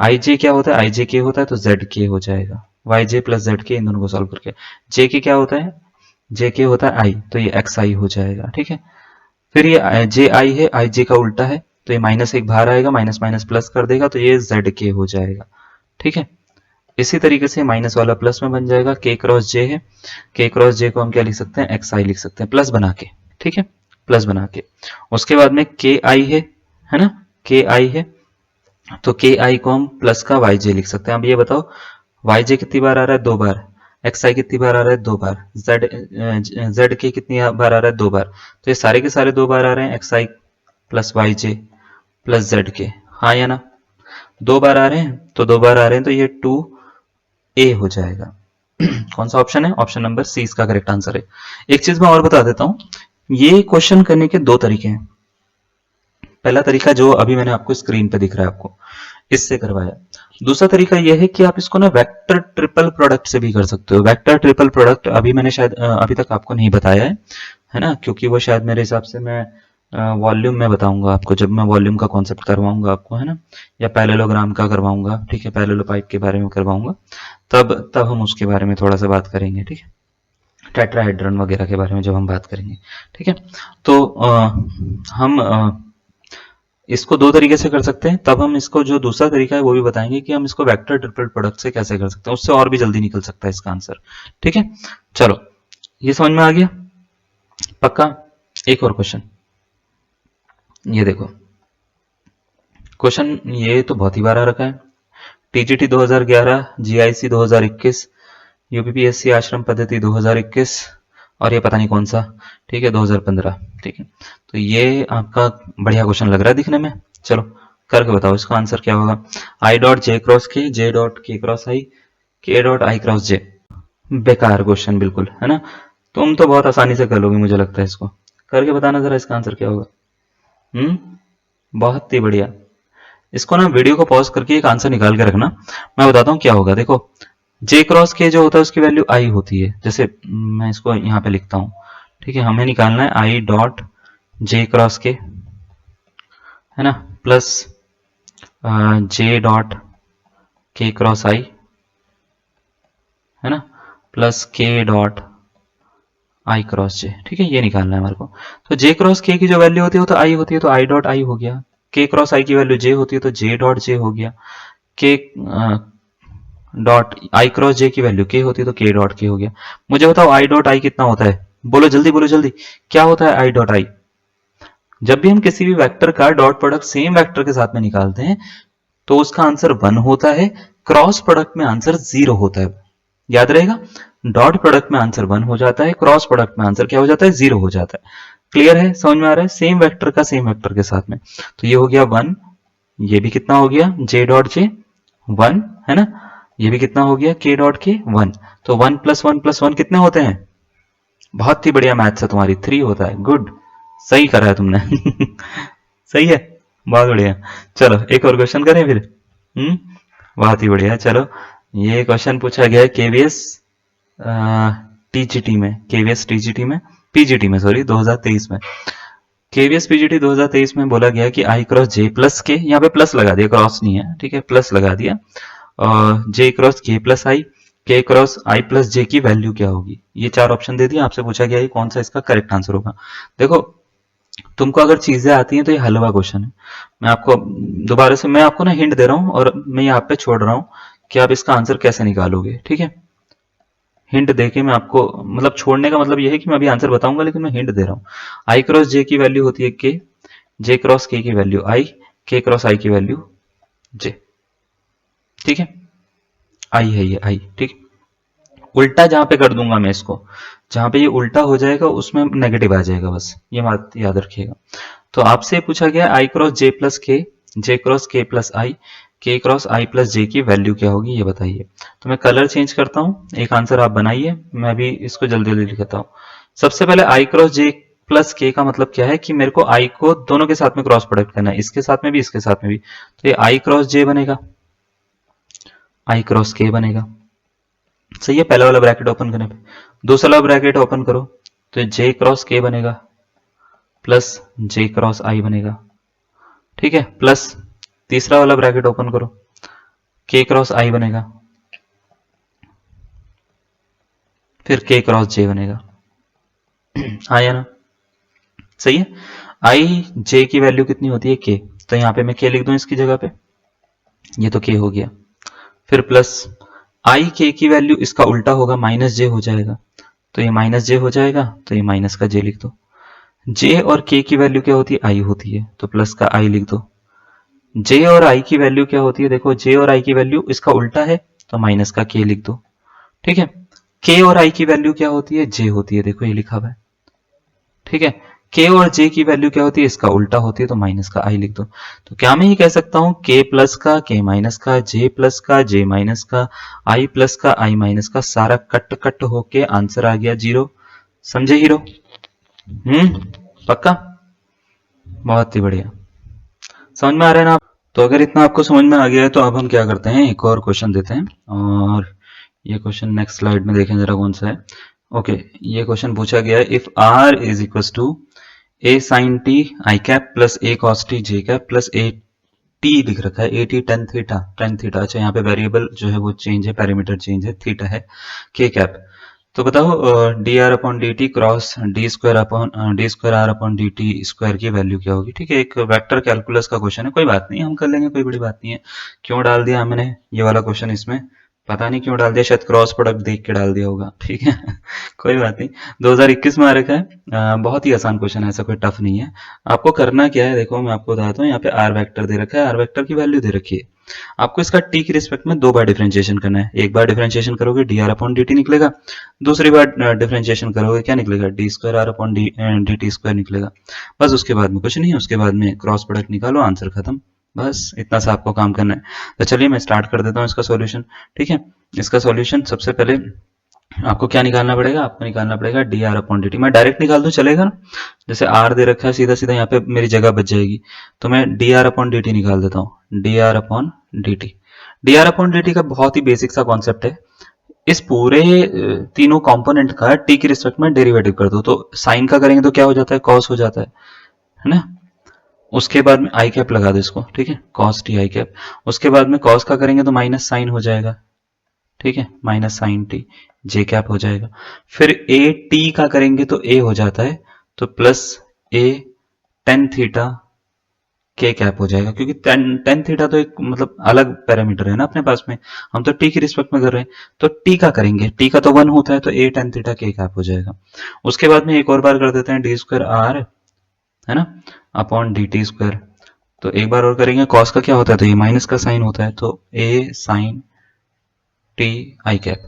आई जे क्या होता है? आई जे के होता है तो जेड के हो जाएगा, वाई जे प्लस जेड के, इन दोनों को सॉल्व करके। जे के क्या होता है? जे के होता है आई, तो ये एक्स आई हो जाएगा। ठीक है, फिर ये जे आई है, आई जे का उल्टा है, तो ये माइनस एक बाहर आएगा, माइनस माइनस प्लस कर देगा तो ये जेड के हो जाएगा। ठीक है, इसी तरीके से माइनस वाला प्लस में बन जाएगा, के क्रॉस जे है, के क्रॉस जे को हम क्या लिख सकते हैं? एक्स आई लिख सकते हैं प्लस बना के। ठीक है, प्लस बना के उसके बाद में के आई है ना, के आई है, तो के आई को हम प्लस का वाई जे लिख सकते हैं। अब ये बताओ वाई जे कितनी बार आ रहा है? 2 बार। एक्स आई कितनी बार आ रहा है? 2 बार। जेड जेड के कितनी बार आ रहा है? 2 बार। तो ये सारे के सारे 2 बार आ रहे हैं, एक्स आई प्लस वाई जे प्लस जेड के, हाँ या ना। 2 बार आ रहे हैं तो 2 बार आ रहे हैं, तो ये 2a हो जाएगा। कौन सा ऑप्शन है? ऑप्शन नंबर सी इसका करेक्ट आंसर है। एक चीज मैं और बता देता हूं, ये क्वेश्चन करने के 2 तरीके हैं। पहला तरीका जो अभी मैंने आपको स्क्रीन पे दिख रहा है, आपको इससे करवाया। दूसरा तरीका यह है कि आप इसको ना वेक्टर ट्रिपल प्रोडक्ट से भी कर सकते हो। वेक्टर ट्रिपल प्रोडक्ट अभी मैंने शायद अभी तक आपको नहीं बताया है ना, क्योंकि वो शायद मेरे हिसाब से मैं वॉल्यूम में बताऊंगा आपको, जब मैं वॉल्यूम का कॉन्सेप्ट करवाऊंगा आपको, है ना, या पैरेललोग्राम का करवाऊंगा, ठीक है, पैरेलल पाइप के बारे में करवाऊंगा, तब हम उसके बारे में थोड़ा सा बात करेंगे। ठीक है, टेट्राहेड्रन वगैरह के बारे में जब हम बात करेंगे। ठीक है, तो हम इसको 2 तरीके से कर सकते हैं, तब हम इसको जो दूसरा तरीका है वो भी बताएंगे कि हम इसको वेक्टर ट्रिपल प्रोडक्ट से कैसे कर सकते हैं, उससे और भी जल्दी निकल सकता है इसका आंसर। ठीक है, चलो ये समझ में आ गया पक्का। एक और क्वेश्चन, ये देखो क्वेश्चन, ये तो बहुत ही बार आ रखा है। टीजीटी 2011, जीआईसी 2021, यूपीपीएससी आश्रम पद्धति 2021 और ये पता नहीं कौन सा, ठीक है, 2015, ठीक है। तो ये आपका बढ़िया क्वेश्चन लग रहा है दिखने में। चलो करके बताओ इसका आंसर क्या होगा। आई डॉट जे क्रॉस के, जे डॉट के क्रॉस आई, के डॉट आई क्रॉस जे। बेकार क्वेश्चन बिल्कुल, है ना। तुम तो बहुत आसानी से कर लोगे मुझे लगता है, इसको करके बताना जरा इसका आंसर क्या होगा। बहुत ही बढ़िया। इसको ना वीडियो को पॉज करके एक आंसर निकाल के रखना, मैं बताता हूँ क्या होगा। देखो जे क्रॉस के जो होता है उसकी वैल्यू आई होती है, जैसे मैं इसको यहाँ पे लिखता हूँ, ठीक है। हमें निकालना है आई डॉट जे क्रॉस के, है ना, प्लस जे डॉट के क्रॉस आई, है ना, प्लस के डॉट आई क्रॉस जे, ठीक है। ये निकालना है हमारे को। तो जे क्रॉस के की जो वैल्यू होती है वो तो आई होती है, तो आई डॉट आई हो गया। के क्रॉस आई की वैल्यू जे होती है तो जे डॉट जे हो गया। के डॉट आई क्रॉस जे की वैल्यू के होती है तो के डॉट के हो गया। मुझे बताओ आई डॉट आई कितना होता है, बोलो जल्दी बोलो जल्दी, क्या होता है आई डॉट आई। जब भी हम किसी भी वेक्टर का डॉट प्रोडक्ट सेम वेक्टर के साथ में निकालते हैं तो उसका आंसर 1 होता है, क्रॉस प्रोडक्ट में आंसर 0 होता है। याद रहेगा, डॉट प्रोडक्ट में आंसर 1 हो जाता है, क्रॉस प्रोडक्ट में आंसर क्या हो जाता है, 0 हो जाता है। क्लियर है, समझ में आ रहा है, सेम वेक्टर का सेम वेक्टर के साथ में। तो ये हो गया 1, ये भी कितना हो गया जे डॉट जे 1, है ना, ये भी कितना हो गया के डॉट के 1। तो 1 प्लस 1 प्लस 1 कितने होते हैं, बहुत ही बढ़िया मैथ्स है तुम्हारी, 3 होता है। गुड, सही करा है तुमने सही है, बहुत बढ़िया। चलो एक और क्वेश्चन करें फिर। बहुत ही बढ़िया। चलो ये क्वेश्चन पूछा गया है केवीएस टीजीटी में, केवीएस टीजीटी में, पीजीटी में सॉरी 2023 में। केवीएस पीजीटी 2023 में बोला गया कि आई क्रॉस जे प्लस के, यहाँ पे प्लस लगा दिया, क्रॉस नहीं है, ठीक है, प्लस लगा दिया, और जे क्रॉस के प्लस आई, के क्रॉस आई प्लस जे की वैल्यू क्या होगी। ये 4 ऑप्शन दे दिया, आपसे पूछा गया है कौन सा इसका करेक्ट आंसर होगा। देखो तुमको अगर चीजें आती हैं तो ये हलवा क्वेश्चन है। मैं आपको दोबारा से, मैं आपको ना हिंट दे रहा हूं और मैं यहाँ पे छोड़ रहा हूं कि आप इसका आंसर कैसे निकालोगे, ठीक है। हिंट देके मैं आपको, मतलब छोड़ने का मतलब ये है कि मैं अभी आंसर बताऊंगा लेकिन मैं हिंट दे रहा हूँ। आई क्रॉस जे की वैल्यू होती है के, जे क्रॉस के की वैल्यू आई, के क्रॉस आई की वैल्यू जे, ठीक है। आई है ये आई, ठीक। उल्टा जहां पे कर दूंगा मैं इसको, जहां पे ये उल्टा हो जाएगा उसमें नेगेटिव आ जाएगा, बस ये बात याद रखिएगा। तो आपसे पूछा गया आई क्रॉस जे प्लस के, जे क्रॉस के प्लस आई, के क्रॉस आई प्लस जे की वैल्यू क्या होगी ये बताइए। तो मैं कलर चेंज करता हूं, एक आंसर आप बनाइए, मैं भी इसको जल्दी जल्दी लिखता हूं। सबसे पहले आई क्रॉस जे प्लस के का मतलब क्या है कि मेरे को आई को दोनों के साथ में क्रॉस प्रोडक्ट करना है, इसके साथ में भी इसके साथ में भी। तो ये आई क्रॉस जे बनेगा, आई क्रॉस के बनेगा, सही है। पहला वाला ब्रैकेट ओपन करने पे दूसरा वाला ब्रैकेट ओपन करो तो जे क्रॉस के बनेगा प्लस जे क्रॉस आई बनेगा, ठीक है, प्लस तीसरा वाला ब्रैकेट ओपन करो, के क्रॉस आई बनेगा, फिर के क्रॉस जे बनेगा। आया ना, सही है। आई जे की वैल्यू कितनी होती है के, तो यहां पे मैं के लिख दूं इसकी जगह पे, ये तो के हो गया। फिर प्लस आई के की वैल्यू इसका उल्टा होगा, माइनस जे हो जाएगा, तो ये माइनस जे हो जाएगा, तो ये माइनस का जे लिख दो। जे और के की वैल्यू क्या होती है, आई होती है, तो प्लस का आई लिख दो। जे और आई की वैल्यू क्या होती है, देखो जे और आई की वैल्यू इसका उल्टा है, तो माइनस का के लिख दो, ठीक है। के और आई की वैल्यू क्या होती है, जे होती है, देखो ये लिखा हुआ है, ठीक है। के और जे की वैल्यू क्या होती है, इसका उल्टा होती है, तो माइनस का आई लिख दो। तो क्या मैं ये कह सकता हूं के प्लस का, के माइनस का, जे प्लस का, जे माइनस का, आई प्लस का, आई माइनस का, सारा कट कट होके आंसर आ गया 0। समझे हीरो? पक्का? बहुत ही बढ़िया, समझ में आ रहा है ना आप? तो अगर इतना आपको समझ में आ गया है तो अब हम क्या करते हैं, एक और क्वेश्चन देते हैं। और ये क्वेश्चन नेक्स्ट स्लाइड में देखें जरा कौन सा है। ओके, ये क्वेश्चन पूछा गया है, if r is equal to a sine t i cap plus a cos t j cap plus a t लिख रखा है, a t tan theta, tan theta. अच्छा, यहाँ पे वेरिएबल जो है वो चेंज है, पैरामीटर चेंज है, थीटा है, के कैप। तो बताओ d r upon d t cross d square r upon d t square की वैल्यू क्या होगी। ठीक है, एक वेक्टर कैलकुलस का क्वेश्चन है, कोई बात नहीं, हम कर लेंगे, कोई बड़ी बात नहीं है। क्यों डाल दिया हमने ये वाला क्वेश्चन इसमें, पता नहीं क्यों डाल दिया, शायद क्रॉस प्रोडक्ट देख के डाल दिया होगा, ठीक है कोई बात नहीं। 2021 में आ रखा है, बहुत ही आसान क्वेश्चन है, ऐसा कोई टफ नहीं है। आपको करना क्या है, देखो मैं आपको बताता हूँ, यहाँ पे आर वेक्टर दे रखा है, आर वेक्टर की वैल्यू दे रखी है, आपको इसका टी की रिस्पेक्ट में 2 बार डिफरेंशिएशन करना है। एक बार डिफरेंशिएशन करोगे dr अपॉन dt निकलेगा, दूसरी बार डिफरेंशिएशन करोगे क्या निकलेगा, d square r upon d t square निकलेगा। बस उसके बाद में कुछ नहीं है, उसके बाद में क्रॉस प्रोडक्ट निकालो, आंसर खत्म। बस इतना सा आपको काम करना है। तो चलिए मैं स्टार्ट कर देता हूँ इसका सॉल्यूशन। ठीक है, इसका सॉल्यूशन सबसे पहले आपको क्या निकालना पड़ेगा, आपको निकालना पड़ेगा D r upon d T. मैं डायरेक्ट निकाल दूं चलेगा ना, जैसे आर दे रखा है, सीधा सीधा यहाँ पे मेरी जगह बच जाएगी। तो मैं D r upon d T निकाल देता हूँ, D r upon d T. D r upon d T का बहुत ही बेसिक सा कॉन्सेप्ट है, इस पूरे तीनों कंपोनेंट का टी की रिस्पेक्ट में डेरिवेटिव कर दो। तो साइन का करेंगे तो क्या हो जाता है, कॉस हो जाता है ना। उसके बाद में आई कैप लगा दो इसको, ठीक है, कॉस टी आई कैप। उसके बाद में कॉस का करेंगे तो माइनस साइन हो जाएगा, ठीक है, minus sign T, j cap हो जाएगा। फिर ए टी का करेंगे तो ए हो जाता है, तो प्लस ए टेन थीटा के कैप हो जाएगा, क्योंकि टेन थीटा तो एक मतलब अलग पैरामीटर है ना अपने पास में, हम तो टी की रिस्पेक्ट में कर रहे हैं। तो टी का करेंगे, टी का तो 1 होता है, तो ए टेन थीटा के कैप हो जाएगा। उसके बाद में एक और बार कर देते हैं, डी स्क्वायर आर है ना अपॉन डी टी स्क्वायर। तो एक बार और करेंगे, कॉस का क्या होता है, तो ये माइनस का साइन होता है, तो ए साइन टी आई कैप।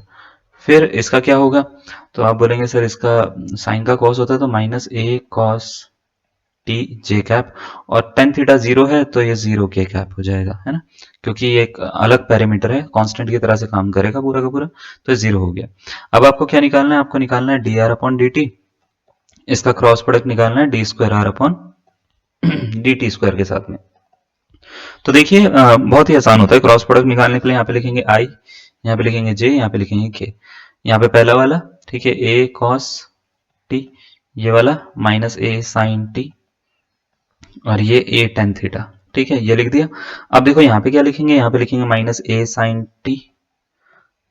फिर इसका क्या होगा, तो आप बोलेंगे सर इसका साइन का कॉस होता है, तो माइनस ए कॉस टी जे कैप, और टेन थीटा 0 है तो ये 0 के कैप हो जाएगा, है ना, क्योंकि ये एक अलग पैरामीटर है, कांस्टेंट की तरह से काम करेगा पूरा का पूरा, तो 0 हो गया। अब आपको क्या निकालना है, आपको निकालना है d r upon d t, इसका क्रॉस प्रोडक्ट निकालना है d square r upon d t square के साथ में। तो देखिए बहुत ही आसान होता है क्रॉस प्रोडक्ट निकालने के लिए। यहाँ पे लिखेंगे आई, यहाँ पे लिखेंगे जे, यहाँ पे लिखेंगे के। यहाँ पे पहला वाला, ठीक है, ए कॉस टी, ये वाला माइनस ए साइन टी, और ये ए टेन थीटा, ठीक है, ये लिख दिया। अब देखो यहाँ पे क्या लिखेंगे, यहाँ पे लिखेंगे माइनस ए साइन टी,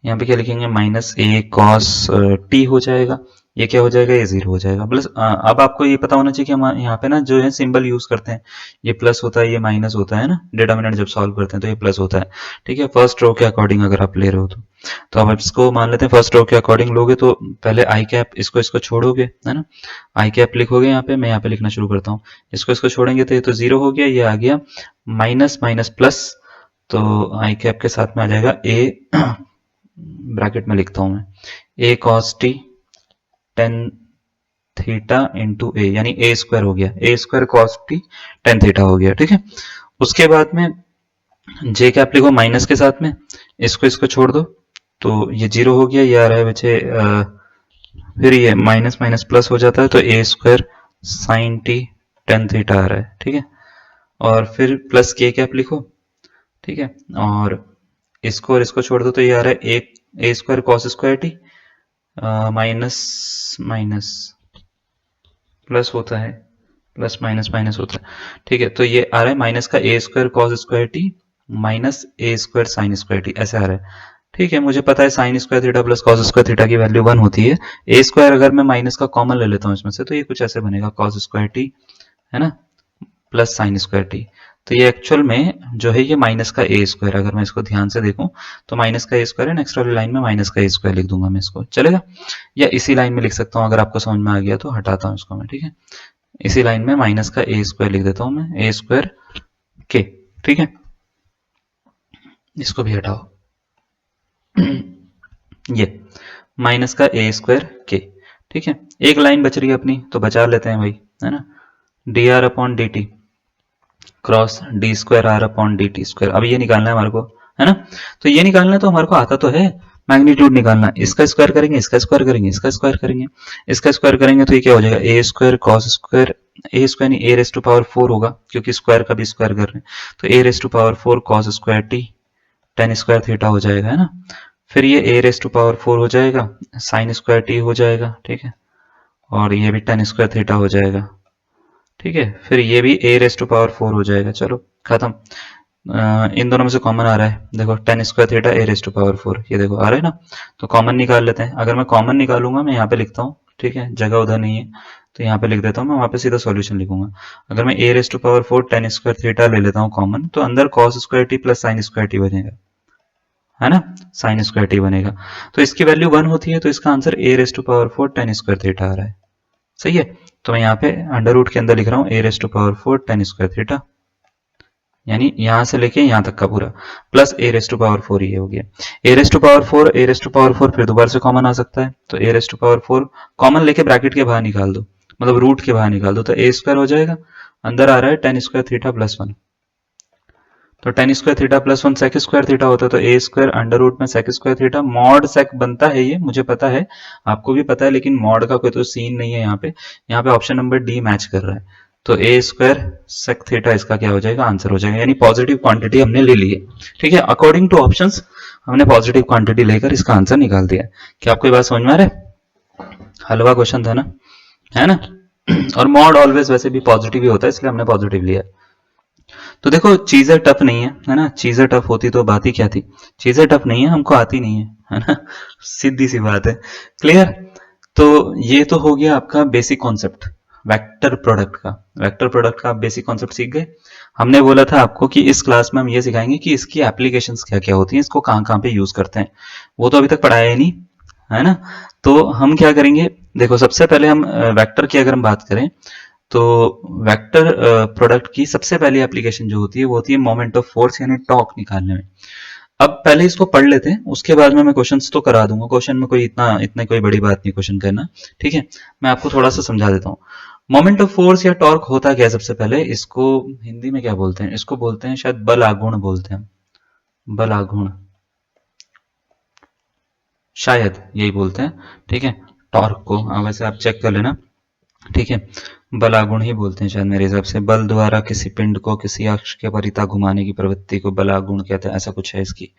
यहाँ पे क्या लिखेंगे माइनस ए कॉस टी हो जाएगा, ये क्या हो जाएगा, ये 0 हो जाएगा। प्लस अब आपको ये पता होना चाहिए कि हम यहाँ पे ना जो है सिंबल यूज करते हैं, ये प्लस होता है, ये माइनस होता है ना, डिटर्मिनेंट जब सॉल्व करते हैं तो ये प्लस होता है, ठीक है, फर्स्ट रो के अकॉर्डिंग अगर आप ले रहे हो तो अब इसको मान लेते हैं फर्स्ट रो के अकॉर्डिंग लोगे, तो पहले आई कैप, इसको छोड़ोगे, है ना, आई कैप लिखोगे यहाँ पे, मैं यहाँ पे लिखना शुरू करता हूँ, इसको छोड़ेंगे तो ये तो 0 हो गया, ये आ गया माइनस माइनस प्लस, तो आई कैप के साथ में आ जाएगा ए, ब्रैकेट में लिखता हूं मैं, A cos T tan theta into A, यानी ए स्क्वायर हो गया, A square cos T tan theta हो गया, ठीक है। उसके बाद में जे कैप लिखो माइनस के साथ में, इसको छोड़ दो, तो ये 0 हो गया, ये आ रहा है बच्चे, फिर ये माइनस माइनस प्लस हो जाता है, तो ए square sine T tan theta आ रहा है, ठीक है। और फिर प्लस के कैप लिखो, ठीक है, और इसको छोड़ दो, तो ये आ रहा है A square cos square T, minus minus plus होता है, प्लस माइनस माइनस होता है, ठीक है। तो ये आ रहा है माइनस का A square cos square T minus A square sine square T, ऐसे आ रहा है, ठीक है। मुझे पता है sine square theta plus cos square theta की वैल्यू 1 होती है। ए स्क्वायर अगर मैं माइनस का कॉमन ले लेता हूँ इसमें से, तो ये कुछ ऐसे बनेगा, कॉस स्क्वायर टी, है ना, प्लस साइन स्क्वायर टी। तो ये एक्चुअल में जो है ये माइनस का ए स्क्वायर, अगर मैं इसको ध्यान से देखूं तो माइनस का ए स्क्वायर है, नेक्स्ट वाली लाइन में माइनस का ए स्क्वायर लिख दूंगा मैं इसको, चलेगा, या इसी लाइन में लिख सकता हूं, अगर आपको समझ में आ गया तो हटाता हूं इसको मैं, ठीक है, इसी लाइन में माइनस का ए स्क्वायर लिख देता हूं मैं, ए स्क्वायर के, ठीक है, इसको भी हटाओ, ये माइनस का ए स्क्वायर के, ठीक है। एक लाइन बच रही है अपनी, तो बचा लेते हैं भाई, है ना, d r upon d t cross d square r upon d t square. अब ये निकालना है हमारे को, है ना, तो ये निकालना है, तो हमारे को आता तो है मैग्नीट्यूड निकालना, इसका स्क्वायर करेंगे, इसका स्क्वायर करेंगे, इसका स्क्वायर करेंगे, इसका स्क्वायर करेंगे, तो ये क्या हो जाएगा, ए स्क्वायर कॉस स्क्वायर, ए स्क्वायर नहीं, ए रेस टू पावर 4 होगा, क्योंकि स्क्वायर का भी स्क्वायर कर रहे हैं, तो A raise to power 4 cos square T tan square theta हो जाएगा, है ना। फिर ये ए रेस टू पावर 4 हो जाएगा, साइन स्क्वायर टी हो जाएगा, ठीक है, और ये भी टेन स्क्वायर थीटा हो जाएगा, ठीक है। फिर ये भी ए रेस टू पावर 4 हो जाएगा, चलो खत्म। इन दोनों में से कॉमन आ रहा है, देखो tan square theta a raise to power 4, ये देखो आ रहा है ना, तो कॉमन निकाल लेते हैं। अगर मैं कॉमन निकालूंगा, मैं यहाँ पे लिखता हूँ, ठीक है, जगह उधर नहीं है तो यहाँ पे लिख देता हूँ, मैं वहां पे सीधा सॉल्यूशन लिखूंगा। अगर मैं A raise to power 4 tan square theta ले लेता हूँ कॉमन, तो अंदर cos square T plus sine square T बनेगा, है ना, साइन स्क्वायर टी बनेगा, तो इसकी वैल्यू 1 होती है, तो इसका answer A raise to power 4 tan square theta आ रहा है, सही है। तो मैं यहाँ पे अंडर रूट के अंदर लिख रहा हूँ A raise to power 4 tan square theta, यानी यहां से लेके यहां तक का पूरा, plus A raise to power 4 ये हो गया। A raise to power 4, A raise to power 4 फिर दोबारा से कॉमन आ सकता है, तो A raise to power 4 common लेके ब्रैकेट के बाहर निकाल दो, मतलब रूट के बाहर निकाल दो, तो ए स्क्वायर हो जाएगा, अंदर आ रहा है टेन स्क्वायर थीटा प्लस 1, तो tan square theta plus 1 sec square theta होता है, तो ए स्क्वायर अंडर रूट में sec square theta, mod sec बनता है ये मुझे पता है, आपको भी पता है, लेकिन मॉड का कोई तो सीन नहीं है यहाँ पे ऑप्शन नंबर डी मैच कर रहा है, तो ए स्क्वायर सेक थीटा इसका क्या हो जाएगा, आंसर हो जाएगा, यानी पॉजिटिव क्वांटिटी हमने ले ली है। ठीक है, अकॉर्डिंग टू ऑप्शंस हमने पॉजिटिव क्वांटिटी लेकर इसका आंसर निकाल दिया। क्या आपको ये बात समझ में आ रहा है? हलवा क्वेश्चन था ना, है ना? और मॉड ऑलवेज वैसे भी पॉजिटिव ही होता है, इसलिए हमने पॉजिटिव लिया। तो देखो चीजें टफ नहीं है ना, चीजें टफ होती तो बात ही क्या थी, चीजें टफ नहीं है, हमको आती नहीं है ना, सीधी सी बात है। क्लियर? तो ये तो हो गया आपका बेसिक कॉन्सेप्ट वेक्टर प्रोडक्ट का। वेक्टर प्रोडक्ट का आप बेसिक कॉन्सेप्ट सीख गए। हमने बोला था आपको कि इस क्लास में हम ये सिखाएंगे कि इसकी एप्लीकेशंस क्या क्या होती हैं, इसको कहाँ कहाँ पे यूज करते हैं, वो तो अभी तक पढ़ाया ही नहीं, है ना? तो हम क्या करेंगे, देखो सबसे पहले हम वेक्टर की अगर हम बात करें तो वेक्टर प्रोडक्ट की सबसे पहली एप्लीकेशन जो होती है वो होती है मोमेंट ऑफ फोर्स यानी टॉर्क निकालने में। अब पहले इसको पढ़ लेते हैं, उसके बाद में मैं क्वेश्चंस तो करा दूंगा, क्वेश्चन में कोई इतना कोई बड़ी बात नहीं क्वेश्चन करना। ठीक है, मैं आपको थोड़ा सा समझा देता हूँ। मोमेंट ऑफ फोर्स या टॉर्क होता क्या है, सबसे पहले इसको हिंदी में क्या बोलते हैं, इसको बोलते हैं शायद बल आघूर्ण बोलते हैं, बल आघूर्ण शायद यही बोलते हैं। ठीक है, टॉर्क को वैसे आप चेक कर लेना। ठीक है, बल आघूर्ण ही बोलते हैं शायद मेरे हिसाब से, बल द्वारा किसी पिंड को किसी अक्ष के परितः घुमाने की प्रवृत्ति को बल आघूर्ण कहते हैं, ऐसा कुछ है इसकी,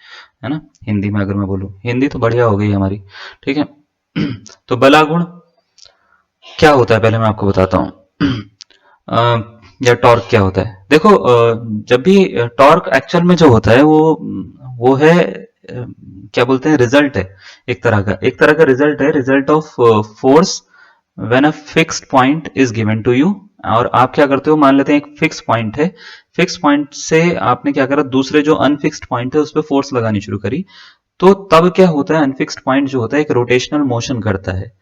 है ना? हिंदी में अगर मैं बोलूं, हिंदी तो बढ़िया हो गई हमारी। ठीक है, तो बल आघूर्ण क्या होता है पहले मैं आपको बताता हूं, या टॉर्क क्या होता है। देखो जब भी टॉर्क एक्चुअल में जो होता है वो है क्या बोलते हैं, रिजल्ट है एक तरह का रिजल्ट है, result of force when a fixed point is given to you. और आप क्या करते हो, मान लेते हैं एक फिक्स पॉइंट है, फिक्स पॉइंट से आपने क्या करा, दूसरे जो अनफिक्स्ड पॉइंट है उस पर फोर्स लगानी शुरू करी, तो तब क्या होता है, अनफिक्स्ड पॉइंट जो होता है एक रोटेशनल मोशन करता है,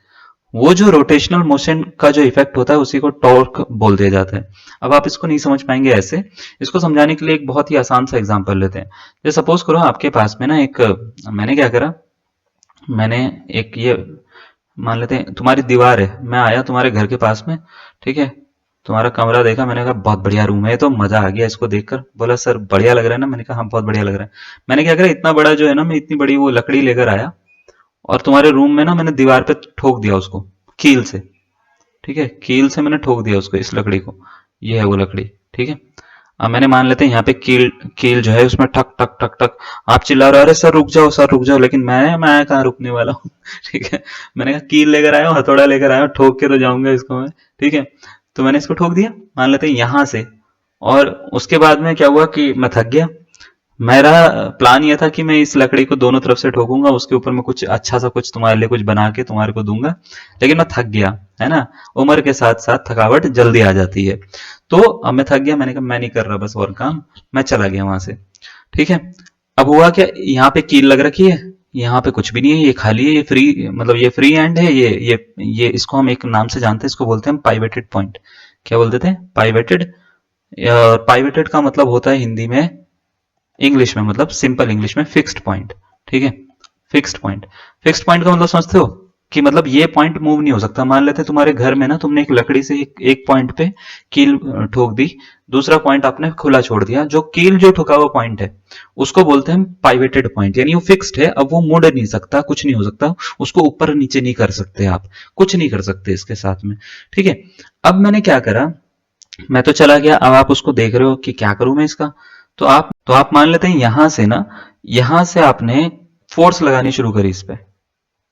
वो जो रोटेशनल मोशन का जो इफेक्ट होता है उसी को टॉर्क बोल दिया जाता है। अब आप इसको नहीं समझ पाएंगे ऐसे, इसको समझाने के लिए एक बहुत ही आसान सा एग्जांपल लेते हैं। जैसे सपोज करो आपके पास में ना एक, मैंने क्या करा, मैंने एक ये मान लेते हैं तुम्हारी दीवार है, मैं आया तुम्हारे घर के पास में, ठीक है, तुम्हारा कमरा देखा, मैंने कहा बहुत बढ़िया रूम है, तो मजा आ गया इसको देखकर, बोला सर बढ़िया लग रहा है ना, मैंने कहा हाँ बहुत बढ़िया लग रहा है। मैंने क्या करा, इतना बड़ा जो है ना, मैं इतनी बड़ी वो लकड़ी लेकर आया और तुम्हारे रूम में ना मैंने दीवार पे ठोक दिया उसको कील से। ठीक है, कील से मैंने ठोक दिया उसको, इस लकड़ी को, ये है वो लकड़ी। ठीक है, अब मैंने मान लेते हैं यहाँ पे कील कील जो है उसमें ठक ठक ठक ठक, आप चिल्ला रहे हो अरे सर रुक जाओ, लेकिन मैं कहाँ रुकने वाला हूँ। ठीक है, मैंने कहा कील लेकर आया हूँ, हथौड़ा लेकर आया हूँ, ठोक के तो जाऊंगा इसको मैं। ठीक है, तो मैंने इसको ठोक दिया मान लेते हैं यहाँ से, और उसके बाद में क्या हुआ कि मैं थक गया। मेरा प्लान ये था कि मैं इस लकड़ी को दोनों तरफ से ठोकूंगा, उसके ऊपर मैं कुछ अच्छा सा कुछ तुम्हारे लिए कुछ बना के तुम्हारे को दूंगा, लेकिन मैं थक गया, है ना? उम्र के साथ साथ थकावट जल्दी आ जाती है, तो अब मैं थक गया, मैंने कहा मैं नहीं कर रहा बस और काम, मैं चला गया वहां से। ठीक है, अब हुआ क्या, यहाँ पे कील लग रखी है, यहाँ पे कुछ भी नहीं है, ये खाली है, ये फ्री, मतलब ये फ्री एंड है, ये इसको हम एक नाम से जानते हैं, इसको बोलते हैं पाइवेटेड पॉइंट। क्या बोलते थे, पाइवेटेड। पाइवेटेड का मतलब होता है हिंदी में, इंग्लिश में, मतलब सिंपल इंग्लिश में फिक्स्ड पॉइंट। ठीक है, फिक्स्ड पॉइंट, फिक्स्ड पॉइंट का मतलब समझते हो कि मतलब ये पॉइंट मूव नहीं हो सकता। मान लेते तुम्हारे घर में ना तुमने एक लकड़ी से एक पॉइंट पे कील ठोक दी, दूसरा पॉइंट आपने खुला छोड़ दिया, जो कील जो ठोका हुआ पॉइंट है उसको बोलते हैं पाइवेटेड पॉइंट, यानी वो फिक्स्ड है, अब वो मुड़ नहीं सकता, कुछ नहीं हो सकता, उसको ऊपर नीचे नहीं कर सकते, आप कुछ नहीं कर सकते इसके साथ में। ठीक है, अब मैंने क्या करा, मैं तो चला गया, अब आप उसको देख रहे हो कि क्या करूं मैं इसका, तो आप मान लेते हैं यहां से ना, यहां से आपने फोर्स लगानी शुरू करी इस पे,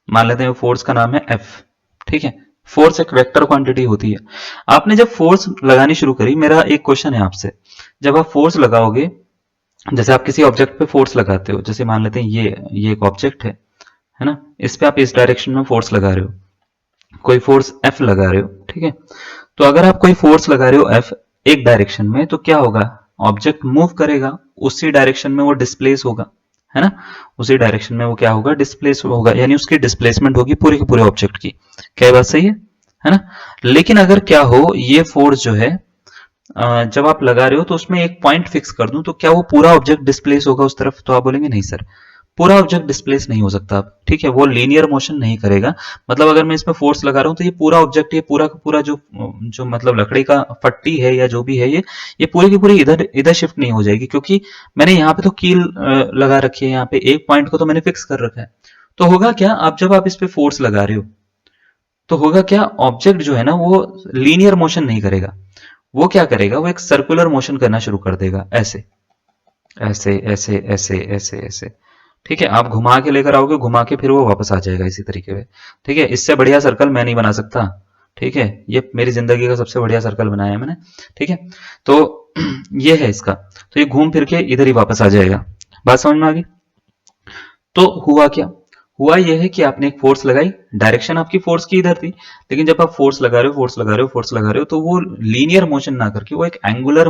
मान लेते हैं फोर्स का नाम है एफ। ठीक है, फोर्स एक वेक्टर क्वांटिटी होती है। आपने जब फोर्स लगानी शुरू करी, मेरा एक क्वेश्चन है आपसे, जब आप फोर्स लगाओगे, जैसे आप किसी ऑब्जेक्ट पे फोर्स लगाते हो, जैसे मान लेते हैं ये एक ऑब्जेक्ट है ना, इस पे आप इस डायरेक्शन में फोर्स लगा रहे हो, कोई फोर्स एफ लगा रहे हो। ठीक है, तो अगर आप कोई फोर्स लगा रहे हो एफ एक डायरेक्शन में, तो क्या होगा, ऑब्जेक्ट मूव करेगा, उसी डायरेक्शन में वो डिस्प्लेस होगा, है ना, उसी डायरेक्शन में वो क्या होगा, डिस्प्लेस होगा, यानी उसकी डिस्प्लेसमेंट होगी पूरे के पूरे ऑब्जेक्ट की। क्या बात सही है ना? लेकिन अगर क्या हो, ये फोर्स जो है जब आप लगा रहे हो तो उसमें एक पॉइंट फिक्स कर दूं तो क्या वो पूरा ऑब्जेक्ट डिस्प्लेस होगा उस तरफ? तो आप बोलेंगे नहीं सर, पूरा ऑब्जेक्ट डिस्प्लेस नहीं हो सकता। ठीक है, वो लीनियर मोशन नहीं करेगा। मतलब अगर मैं इसमें फोर्स लगा रहा हूं तो ये पूरा ऑब्जेक्ट, ये पूरा का पूरा जो जो मतलब लकड़ी का फट्टी है या जो भी है, ये पूरी की पूरी इधर इधर शिफ्ट नहीं हो जाएगी, क्योंकि मैंने यहाँ पे तो कील लगा रखी है, यहाँ पे एक पॉइंट को तो मैंने फिक्स कर रखा है। तो होगा क्या, आप जब आप इस पे फोर्स लगा रहे हो तो होगा क्या, ऑब्जेक्ट जो है ना वो लीनियर मोशन नहीं करेगा। वो क्या करेगा, वो एक सर्कुलर मोशन करना शुरू कर देगा, ऐसे ऐसे ऐसे ऐसे ऐसे ऐसे। ठीक है, आप घुमा के लेकर आओगे, घुमा के फिर वो वापस आ जाएगा इसी तरीके से। ठीक है, इससे बढ़िया सर्कल मैं नहीं बना सकता। ठीक है, ये मेरी जिंदगी का सबसे बढ़िया सर्कल बनाया है मैंने। ठीक है, तो ये है इसका। तो ये घूम फिर के इधर ही वापस आ जाएगा। बात समझ में आ गई? तो हुआ क्या, हुआ यह है कि आपने एक फोर्स लगाई, डायरेक्शन आपकी फोर्स की इधर थी, लेकिन जब आप फोर्स लगा रहे हो, फोर्स लगा रहे हो, फोर्स लगा रहे हो, तो वो लीनियर मोशन ना करके वो एक एंगुलर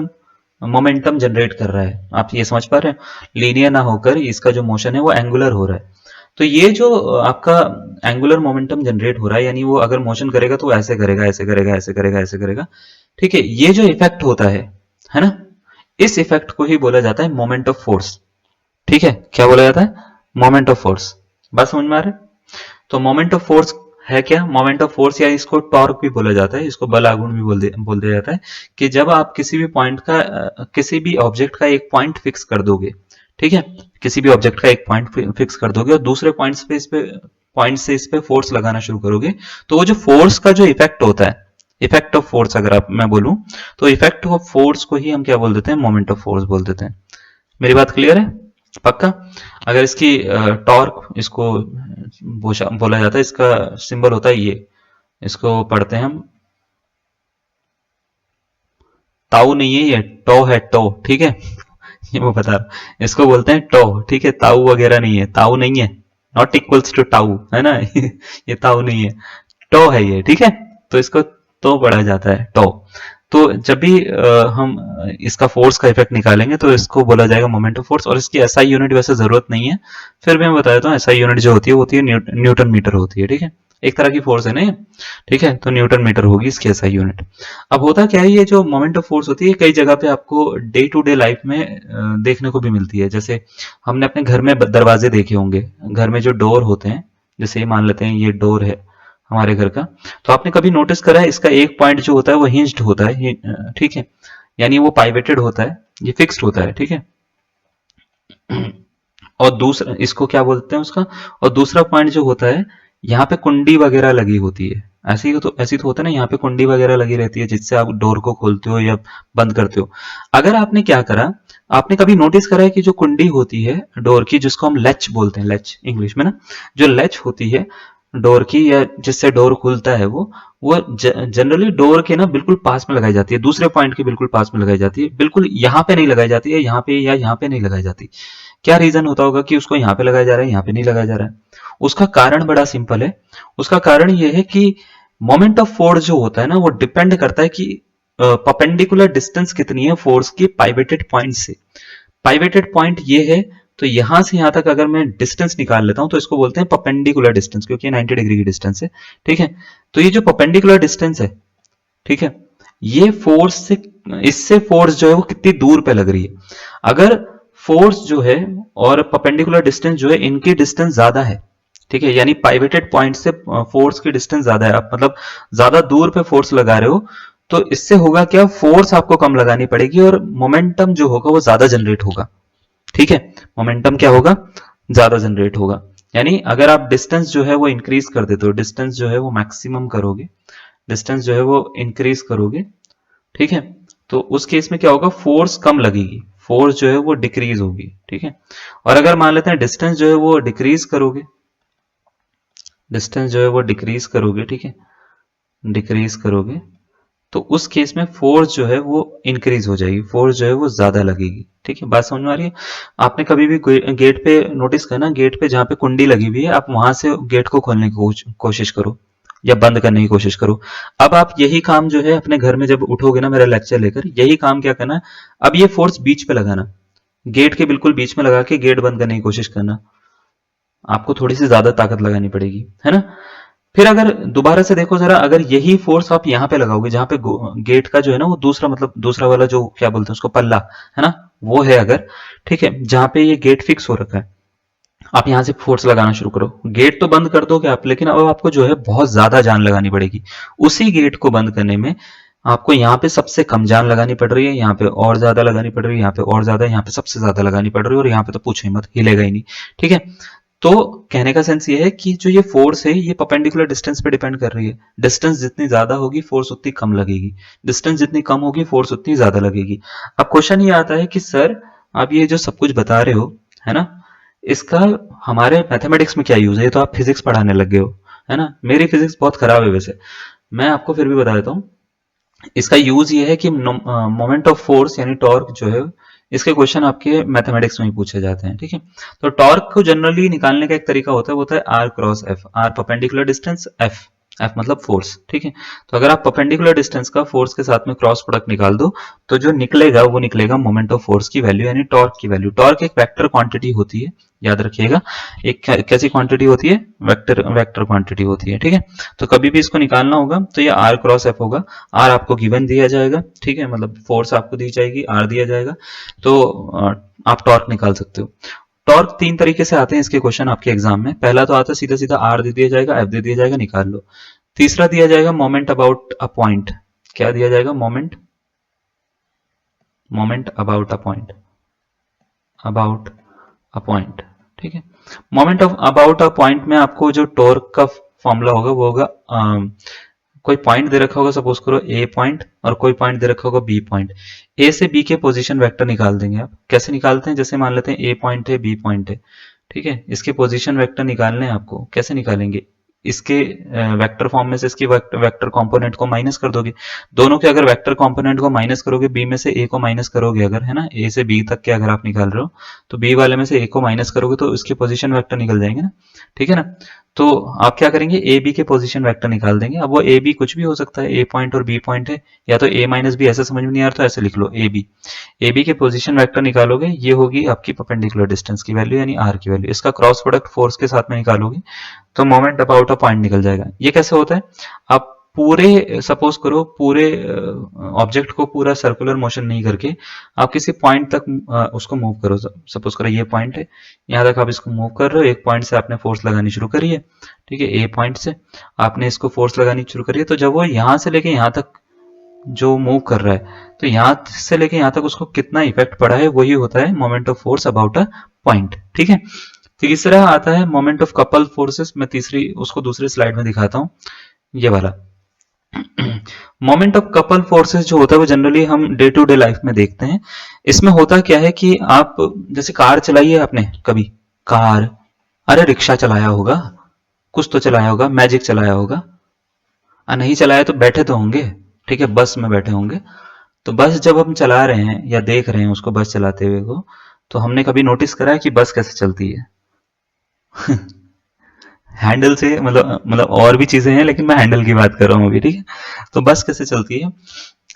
मोमेंटम जनरेट कर रहा है। आप ये समझ पा रहे हैं? लीनियर ना होकर इसका जो मोशन है वो एंगुलर हो रहा है। तो ये जो आपका एंगुलर मोमेंटम जनरेट हो रहा है, यानी वो अगर मोशन करेगा तो ऐसे करेगा, ऐसे करेगा, ऐसे करेगा, ऐसे करेगा। ठीक है, ये जो इफेक्ट होता है ना, इस इफेक्ट को ही बोला जाता है मोमेंट ऑफ फोर्स। ठीक है, क्या बोला जाता है? Moment of force. बात समझ में आ रहा है? तो मोमेंट ऑफ फोर्स है क्या? मोमेंट ऑफ फोर्स, या इसको टॉर्क भी बोला जाता है, इसको बल आघूर्ण भी बोल दिया जाता है, कि जब आप किसी भी पॉइंट का किसी भी ऑब्जेक्ट का एक पॉइंट फिक्स कर दोगे, ठीक है, किसी भी ऑब्जेक्ट का एक पॉइंट फिक्स कर दोगे और दूसरे पॉइंट से इस पे फोर्स लगाना शुरू करोगे, तो वो जो फोर्स का जो इफेक्ट होता है, इफेक्ट ऑफ फोर्स अगर आप मैं बोलूं, तो इफेक्ट ऑफ फोर्स को ही हम क्या बोल देते हैं? मोमेंट ऑफ फोर्स बोल देते हैं। मेरी बात क्लियर है? पक्का? अगर इसकी टॉर्क, इसको बोला जाता है, इसका सिंबल होता है ये, इसको पढ़ते हैं हम, ताऊ नहीं है ये, टो है, टो। ठीक है, ये मैं बता रहा, इसको बोलते हैं टो। ठीक है, ताऊ वगैरह नहीं है, ताऊ नहीं है, नॉट इक्वल्स टू टाउ, है ना। ये ताऊ नहीं है, टो है ये। ठीक है, तो इसको तो पढ़ा जाता है, टो। तो जब भी हम इसका फोर्स का इफेक्ट निकालेंगे तो इसको बोला जाएगा मोमेंट ऑफ फोर्स। और इसकी एसआई यूनिट वैसे जरूरत नहीं है, फिर भी मैं बता देता हूँ। एसआई यूनिट जो होती है वो होती है न्यूटन मीटर होती है। ठीक है, एक तरह की फोर्स है ना ये। ठीक है, तो न्यूटन मीटर होगी इसकी एसआई यूनिट। अब होता क्या है, ये जो मोमेंट ऑफ फोर्स होती है कई जगह पे आपको डे टू डे लाइफ में देखने को भी मिलती है। जैसे हमने अपने घर में दरवाजे देखे होंगे, घर में जो डोर होते हैं, जैसे मान लेते हैं ये डोर है हमारे घर का, तो आपने कभी नोटिस करा है इसका एक पॉइंट जो होता है वो हिंज्ड होता है। ठीक है, यानी वो पाइवेटेड होता है, ये फिक्स्ड होता है। ठीक है, और दूसरा इसको क्या बोलते हैं उसका, और दूसरा पॉइंट जो होता है, यहाँ पे कुंडी वगैरह लगी होती है। ऐसी तो होता है ना, यहाँ पे कुंडी वगैरह लगी रहती है जिससे आप डोर को खोलते हो या बंद करते हो। अगर आपने क्या करा, आपने कभी नोटिस करा है कि जो कुंडी होती है डोर की, जिसको हम लैच बोलते हैं, लैच इंग्लिश में ना, जो लैच होती है डोर की या जिससे डोर खुलता है, वो जनरली डोर के ना बिल्कुल पास में लगाई जाती है, दूसरे पॉइंट के बिल्कुल पास में लगाई जाती है। बिल्कुल यहाँ पे नहीं लगाई जाती है, यहाँ पे या यहाँ पे नहीं लगाई जाती। क्या रीजन होता होगा कि उसको यहाँ पे लगाया जा रहा है, यहाँ पे नहीं लगाया जा रहा है? उसका कारण बड़ा सिंपल है। उसका कारण यह है कि मोमेंट ऑफ फोर्स जो होता है ना, वो डिपेंड करता है कि परपेंडिकुलर डिस्टेंस कितनी है फोर्स की पाइवेटेड पॉइंट से। पाइवेटेड पॉइंट ये है, तो यहां से यहां तक अगर मैं डिस्टेंस निकाल लेता हूं तो इसको बोलते हैं परपेंडिकुलर डिस्टेंस, क्योंकि ये 90 डिग्री की डिस्टेंस है। ठीक है, तो ये जो परपेंडिकुलर डिस्टेंस है, ठीक है, ये फोर्स से, इससे फोर्स जो है वो कितनी दूर पे लग रही है। अगर फोर्स जो है और परपेंडिकुलर डिस्टेंस जो है, इनकी डिस्टेंस ज्यादा है, ठीक है, यानी पाइवेटेड पॉइंट से फोर्स की डिस्टेंस ज्यादा है, आप मतलब ज्यादा दूर पे फोर्स लगा रहे हो, तो इससे होगा क्या, फोर्स आपको कम लगानी पड़ेगी और मोमेंटम जो होगा वो ज्यादा जनरेट होगा। ठीक है, मोमेंटम क्या होगा, ज्यादा जनरेट होगा। यानी अगर आप डिस्टेंस जो है वो इंक्रीज कर देते हो, डिस्टेंस जो है वो मैक्सिमम करोगे, डिस्टेंस जो है वो इंक्रीज करोगे, ठीक है, तो उस केस में क्या होगा, फोर्स कम लगेगी, फोर्स जो है वो डिक्रीज होगी। ठीक है, और अगर मान लेते हैं डिस्टेंस जो है वो डिक्रीज करोगे, डिस्टेंस जो है वो डिक्रीज करोगे, ठीक है, डिक्रीज करोगे, तो उस केस में फोर्स जो है वो इंक्रीज हो जाएगी, फोर्स जो है वो ज्यादा लगेगी। ठीक है, बात समझ में आ रही है? आपने कभी भी गेट पे नोटिस करना, गेट पे जहां पे कुंडी लगी हुई है, आप वहां से गेट को खोलने की कोशिश करो या बंद करने की कोशिश करो। अब आप यही काम जो है अपने घर में जब उठोगे ना मेरा लेक्चर लेकर, यही काम क्या करना, अब ये फोर्स बीच पे लगाना, गेट के बिल्कुल बीच में लगा के गेट बंद करने की कोशिश करना। आपको थोड़ी सी ज्यादा ताकत लगानी पड़ेगी, है ना। फिर अगर दोबारा से देखो जरा, अगर यही फोर्स आप यहाँ पे लगाओगे जहां पे गेट का जो है ना वो दूसरा, मतलब दूसरा वाला जो क्या बोलते हैं उसको, पल्ला है ना, वो है अगर, ठीक है, जहां पे ये गेट फिक्स हो रखा है, आप यहां से फोर्स लगाना शुरू करो, गेट तो बंद कर दोगे आप, लेकिन अब आपको जो है बहुत ज्यादा जान लगानी पड़ेगी। उसी गेट को बंद करने में आपको यहाँ पे सबसे कम जान लगानी पड़ रही है, यहाँ पे और ज्यादा लगानी पड़ रही है, यहाँ पे और ज्यादा, यहाँ पे सबसे ज्यादा लगानी पड़ रही है, और यहाँ पे तो पूछो ही मत, हिलेगा ही नहीं। ठीक है, तो कहने का सेंस ये है कि जो ये फोर्स है ये परपेंडिकुलर डिस्टेंस पे डिपेंड कर रही है। डिस्टेंस जितनी ज्यादा होगी फोर्स उतनी कम लगेगी, डिस्टेंस जितनी कम होगी फोर्स उतनी ज्यादा लगेगी। अब क्वेश्चन ये आता है कि सर आप ये जो सब कुछ बता रहे हो, है ना, इसका हमारे मैथमेटिक्स में क्या यूज है? ये तो आप फिजिक्स पढ़ाने लग गए हो, है ना। मेरी फिजिक्स बहुत खराब है वैसे, मैं आपको फिर भी बता देता हूँ। इसका यूज ये है कि मोमेंट ऑफ फोर्स यानी टॉर्क जो है, इसके क्वेश्चन आपके मैथमेटिक्स में ही पूछे जाते हैं। ठीक है, तो टॉर्क को जनरली निकालने का एक तरीका होता है, वो होता है r cross f. R perpendicular distance, f f मतलब फोर्स। ठीक है, तो अगर आप परपेंडिकुलर डिस्टेंस का फोर्स के साथ में क्रॉस प्रोडक्ट निकाल दो, तो जो निकलेगा वो निकलेगा मोमेंट ऑफ फोर्स की वैल्यू यानी टॉर्क की वैल्यू। टॉर्क एक वेक्टर क्वांटिटी होती है, याद रखिएगा। एक कैसी क्वांटिटी होती है? वेक्टर वेक्टर क्वांटिटी होती है। ठीक है, तो कभी भी इसको निकालना होगा तो ये आर क्रॉस एफ होगा। आर आपको गिवन दिया जाएगा, ठीक है, मतलब फोर्स आपको दी जाएगी, आर दिया जाएगा, तो आप टॉर्क निकाल सकते हो। टॉर्क तीन तरीके से आते हैं इसके क्वेश्चन आपके एग्जाम में। पहला तो आता है सीधा सीधा आर दे दिया जाएगा, एफ दे दिया जाएगा, निकाल लो। तीसरा दिया जाएगा मोमेंट अबाउट अ पॉइंट। क्या दिया जाएगा? Moment, moment about a point, about a point. ठीक है, moment of about a point में आपको जो टॉर्क का फॉर्मूला होगा वो होगा, कोई पॉइंट दे रखा होगा, सपोज करो ए पॉइंट, और कोई पॉइंट दे रखा होगा बी पॉइंट। ए से बी के पोजीशन वेक्टर निकाल देंगे आप। कैसे निकालते हैं? जैसे मान लेते हैं ए पॉइंट है, बी पॉइंट है, ठीक है, इसके पोजीशन वेक्टर निकालने हैं आपको। कैसे निकालेंगे? इसके वेक्टर फॉर्म में से इसकी वेक्टर कंपोनेंट को माइनस कर दोगे। दोनों के अगर वेक्टर कंपोनेंट को माइनस करोगे, बी में से ए को माइनस करोगे अगर, है ना, ए से बी तक के अगर आप निकाल रहे हो, तो बी वाले में से ए को माइनस करोगे तो इसके पोजीशन वेक्टर निकल जाएंगे ना। ठीक है ना, तो आप क्या करेंगे? ए बी के पोजीशन वेक्टर निकाल देंगे। अब वो ए बी कुछ भी हो सकता है, ए पॉइंट और बी पॉइंट है, या तो ए माइनस बी, ऐसे समझ में नहीं आ रहा तो ऐसे लिख लो ए बी। ए बी के पोजीशन वेक्टर निकालोगे, ये होगी आपकी परपेंडिकुलर डिस्टेंस की वैल्यू यानी आर की वैल्यू। इसका क्रॉस प्रोडक्ट फोर्स के साथ में निकालोगे तो मोमेंट अबाउट अ पॉइंट निकल जाएगा। ये कैसे होता है? आप पूरे, सपोज करो पूरे ऑब्जेक्ट को पूरा सर्कुलर मोशन नहीं करके आप किसी पॉइंट तक उसको मूव करो। सपोज करो ये पॉइंट है, यहाँ तक आप इसको मूव कर रहे हो, एक पॉइंट से आपने फोर्स लगानी शुरू करी है, ठीक है, ए पॉइंट से आपने इसको फोर्स लगानी शुरू करी है, तो जब वो यहाँ से लेके यहाँ तक जो मूव कर रहा है, तो यहाँ से लेके यहाँ तक उसको कितना इफेक्ट पड़ा है, वही होता है moment of force about a point. ठीक है, तीसरा आता है मोमेंट ऑफ कपल फोर्सेस। मैं तीसरी उसको दूसरी स्लाइड में दिखाता हूँ, ये वाला। मोमेंट ऑफ कपल फोर्सेस जो होता है वो जनरली हम डे टू डे लाइफ में देखते हैं। इसमें होता क्या है कि आप जैसे कार चलाई है आपने कभी, कार, अरे रिक्शा चलाया होगा, कुछ तो चलाया होगा, मैजिक चलाया होगा, नहीं चलाया तो बैठे तो होंगे, ठीक है, बस में बैठे होंगे। तो बस जब हम चला रहे हैं या देख रहे हैं उसको बस चलाते हुए को, तो हमने कभी नोटिस करा है कि बस कैसे चलती है? हैंडल से, मतलब और भी चीजें हैं लेकिन मैं हैंडल की बात कर रहा हूँ अभी। ठीक है, तो बस कैसे चलती है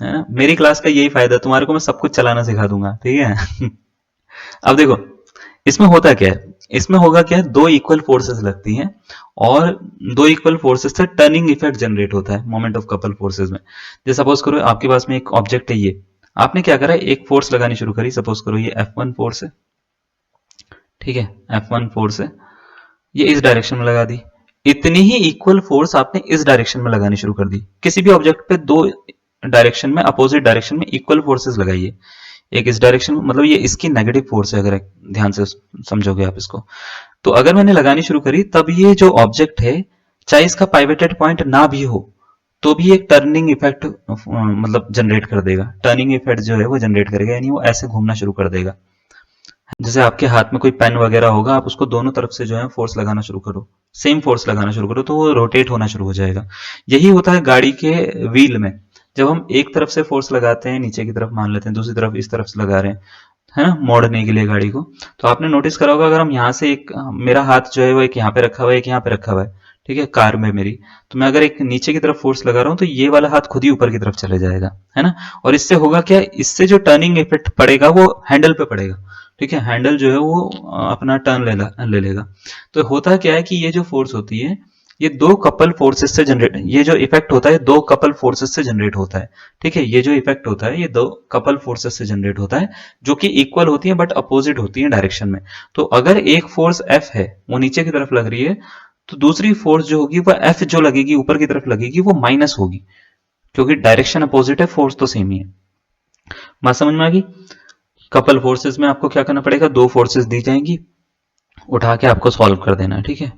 ना। मेरी क्लास का यही फायदा, तुम्हारे को मैं सब कुछ चलाना सिखा दूंगा, ठीक है। अब देखो इसमें होता क्या है, इसमें होगा क्या है, दो इक्वल फोर्सेस लगती हैं, और दो इक्वल फोर्सेस से टर्निंग इफेक्ट जनरेट होता है मोमेंट ऑफ कपल फोर्सेस में। जैसे सपोज करो आपके पास में एक ऑब्जेक्ट है, ये आपने क्या करा, एक फोर्स लगानी शुरू करी, सपोज करो ये F1 फोर्स है, ठीक है, F1 फोर्स है, ये इस डायरेक्शन में लगा दी। इतनी ही इक्वल फोर्स आपने इस डायरेक्शन में लगानी शुरू कर दी। किसी भी ऑब्जेक्ट पे दो डायरेक्शन में, अपोजिट डायरेक्शन में इक्वल फोर्सेस लगाइए। एक इस डायरेक्शन में, मतलब ये इसकी नेगेटिव फोर्स है, अगर ध्यान से समझोगे आप इसको, तो अगर मैंने लगानी शुरू करी, तब ये जो ऑब्जेक्ट है, चाहे इसका पाइवेटेड पॉइंट ना भी हो, तो भी एक टर्निंग इफेक्ट मतलब जनरेट कर देगा। टर्निंग इफेक्ट जो है वो जनरेट करेगा, यानी वो ऐसे घूमना शुरू कर देगा। जैसे आपके हाथ में कोई पेन वगैरह होगा, आप उसको दोनों तरफ से जो है फोर्स लगाना शुरू करो, सेम फोर्स लगाना शुरू करो, तो वो रोटेट होना शुरू हो जाएगा। यही होता है गाड़ी के व्हील में। जब हम एक तरफ से फोर्स लगाते हैं नीचे की तरफ मान लेते हैं, दूसरी तरफ इस तरफ से लगा रहे हैं, है ना, मोड़ने के लिए गाड़ी को, तो आपने नोटिस करा होगा, अगर हम यहाँ से एक, मेरा हाथ जो है वो एक यहाँ पे रखा हुआ है, एक यहाँ पे रखा हुआ है, ठीक है, कार में मेरी, तो मैं अगर एक नीचे की तरफ फोर्स लगा रहा हूँ तो ये वाला हाथ खुद ही ऊपर की तरफ चले जाएगा, है ना। और इससे होगा क्या, इससे जो टर्निंग इफेक्ट पड़ेगा वो हैंडल पे पड़ेगा, ठीक है, हैंडल जो है वो अपना टर्न ले लेगा। तो होता क्या है कि ये जो फोर्स होती है, ये दो कपल फोर्सेस से जनरेट, ये जो इफेक्ट होता है दो कपल फोर्सेस से जनरेट होता है। ठीक है, ये जो इफेक्ट होता है ये दो कपल फोर्सेस से जनरेट होता है, जो कि इक्वल होती है बट अपोजिट होती है डायरेक्शन में। तो अगर एक फोर्स F है वो नीचे की तरफ लग रही है, तो दूसरी फोर्स जो होगी वो F जो लगेगी ऊपर की तरफ लगेगी वो माइनस होगी, क्योंकि डायरेक्शन अपोजिट है, फोर्स तो सेम ही है। बात समझ में आ गई? कपल फोर्सेस में आपको क्या करना पड़ेगा, दो फोर्सेस दी जाएंगी, उठा के आपको सॉल्व कर देना है। ठीक है,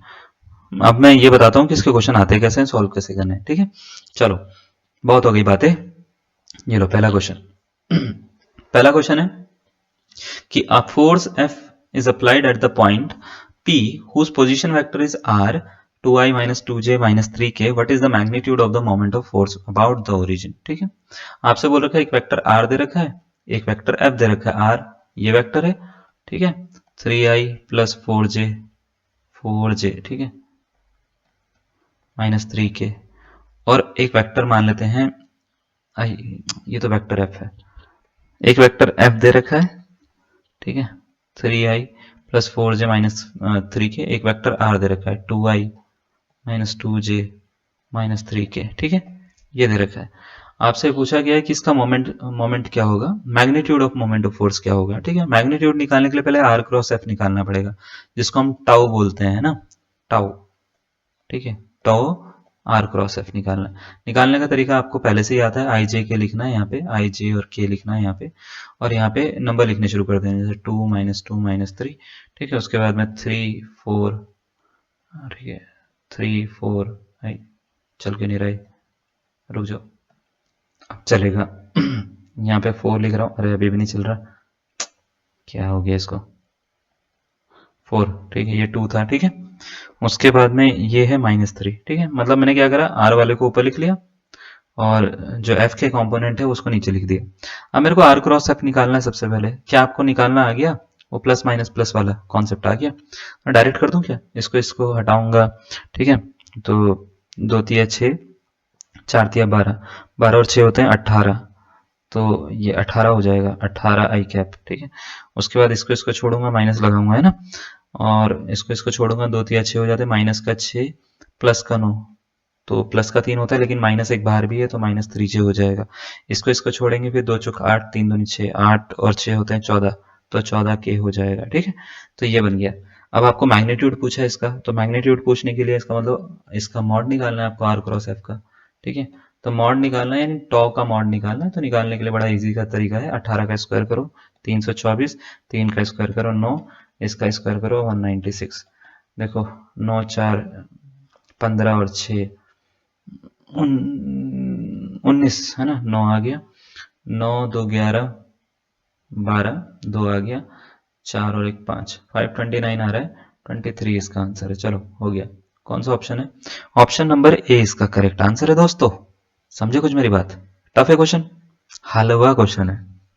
अब मैं ये बताता हूँ कि इसके क्वेश्चन आते कैसे हैं, सॉल्व कैसे करने हैं। ठीक है, चलो बहुत हो गई बातें, ये लो पहला क्वेश्चन। पहला क्वेश्चन है कि a force F is applied at the point P whose position vector is R 2i minus 2j minus 3k, what is the magnitude of the moment of force about the origin। ठीक है, आपसे बोल रखा है एक vector R दे रखा है, एक वेक्टर F दे रखा है। R ये वेक्टर है, ठीक है, 3i प्लस 4j, ठीक है, माइनस 3k, और एक वेक्टर मान लेते हैं आई, ये तो वेक्टर F है, एक वेक्टर F दे रखा है, ठीक है, 3i plus 4j minus 3k, एक वेक्टर R दे रखा है 2i minus 2j minus 3k। ठीक है, ये दे रखा है। आपसे पूछा गया है कि इसका मोमेंट क्या होगा, magnitude of moment of force क्या होगा। ठीक है, मैग्नीट्यूड निकालने के लिए पहले R क्रॉस F निकालना पड़ेगा, जिसको हम टाउ बोलते हैं ना, टाउ। ठीक है, टाउ R क्रॉस F निकालने का तरीका आपको पहले से ही आता है, आई जे के लिखना है यहाँ पे, आई जे और के लिखना है यहाँ पे, और यहाँ पे नंबर लिखने शुरू कर देना, जैसे 2 माइनस 3। ठीक है, उसके बाद में 3 4, ठीक है 3 4, चल के नहीं रही, रुक जाओ, अब चलेगा। यहाँ पे 4 लिख रहा हूँ, अरे अभी भी नहीं चल रहा, क्या हो गया इसको, 4, ठीक है, ये 2 था। ठीक है, उसके बाद में ये है -3। ठीक है, मतलब मैंने क्या करा, R वाले को ऊपर लिख लिया और जो F के कंपोनेंट है उसको नीचे लिख दिया। अब मेरे को R क्रॉस F निकालना है सबसे पहले, क्या आपको निकालना आ गया, वो प्लस माइनस प्लस वाला कॉन्सेप्ट आ गया, मैं डायरेक्ट कर दूं क्या, इसको हटाऊंगा। ठीक है, तो 2 तिया 6, 4 तिया 12, 12 और 6 होते हैं 18, तो ये 18 हो जाएगा, 18 आई कैप। ठीक है, उसके बाद इसको छोड़ूंगा, माइनस लगाऊंगा, है ना, और इसको छोड़ूंगा, 2 तिया 6 हो जाते हैं, माइनस का 6 प्लस का 9, तो प्लस का 3 होता है, लेकिन माइनस एक बाहर भी है तो माइनस 3j हो जाएगा। इसको छोड़ेंगे, फिर 2 चौक 8, 3 दूनी 6, 8 और 6 होते हैं 14, तो 14k हो जाएगा। ठीक है, तो ये बन गया। अब आपको मैग्नीट्यूड पूछा है इसका, तो मैग्नीट्यूड पूछने के लिए इसका मतलब इसका मॉड निकालना है आपको R क्रॉस F का। ठीक है, तो मॉड निकालना है, यानी टॉ का मॉड निकालना है, तो निकालने के लिए बड़ा इजी का तरीका है, 18 का स्क्वायर करो 324, 3 का स्क्वायर करो 9, इसका स्क्वायर करो 196। देखो 9 4 15 और 6 19, है ना, 9 आ गया, 9 2 11 12, 2 आ गया, 4 और 1 5, 529 आ रहा है, 23 इसका आंसर है। चलो हो गया, कौन सा ऑप्शन है, ऑप्शन नंबर ए इसका करेक्ट आंसर है। दोस्तों समझे कुछ मेरी बात, टफ है क्वेश्चन, हलवा क्वेश्चन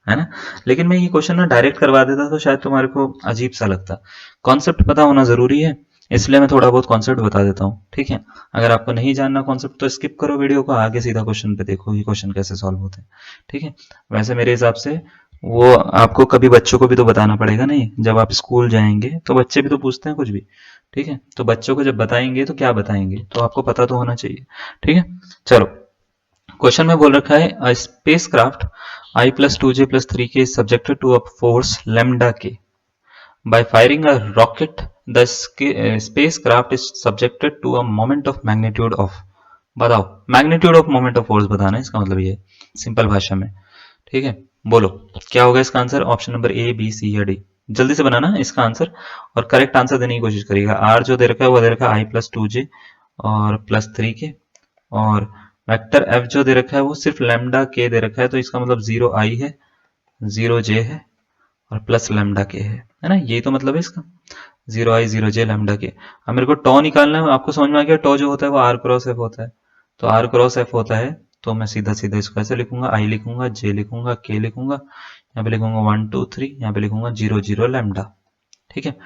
है ना, लेकिन मैं ये क्वेश्चन ना डायरेक्ट करवा देता तो शायद तुम्हारे को अजीब सा लगता, कॉन्सेप्ट पता होना जरूरी है, इसलिए मैं थोड़ा बहुत कॉन्सेप्ट बता देता हूँ। ठीक है, अगर आपको नहीं जानना कॉन्सेप्ट तो स्किप करो वीडियो को, आगे सीधा क्वेश्चन पे देखो ये क्वेश्चन कैसे सॉल्व होते हैं। ठीक है, वैसे मेरे हिसाब से वो आपको कभी बच्चों को भी तो बताना पड़ेगा, नहीं जब आप स्कूल जाएंगे तो बच्चे भी तो पूछते हैं कुछ भी। ठीक है, तो बच्चों को जब बताएंगे तो क्या बताएंगे, तो आपको पता तो होना चाहिए। ठीक है, चलो क्वेश्चन में बोल रखा है, a space craft I plus 2j plus 3k is subjected to a force lambda k. By firing a rocket, the spacecraft is subjected to a moment of magnitude of, बताओ magnitude of moment of force बताना है, इसका मतलब ये simple भाषा में। ठीक है, बोलो क्या होगा इसका answer, option number a b c या डी, जल्दी से बनाना इसका आंसर और करेक्ट आंसर देने की कोशिश करिएगा। आर जो दे रखा है वो दे रखा है I plus 2j और प्लस 3k, और वेक्टर एफ जो दे रखा है वो सिर्फ लैम्डा के दे रखा है, तो इसका मतलब 0i है, 0j है और प्लस लैम्डा के है ना, यही तो मतलब है इसका, 0i 0j लैम्डा के। अब मेरे को टॉ निकालना है, आपको समझ में आ गया, टॉ जो होता है वो R क्रॉस F होता है, तो R क्रॉस F होता है, तो मैं सीधा सीधा इसको ऐसे लिखूंगा, I लिखूंगा, J लिखूंगा, K लिखूंगा, यहाँ पे लिखूंगा 1 2 3, यहाँ पे लिखूंगा 0 0 लैम्डा। ठीक है,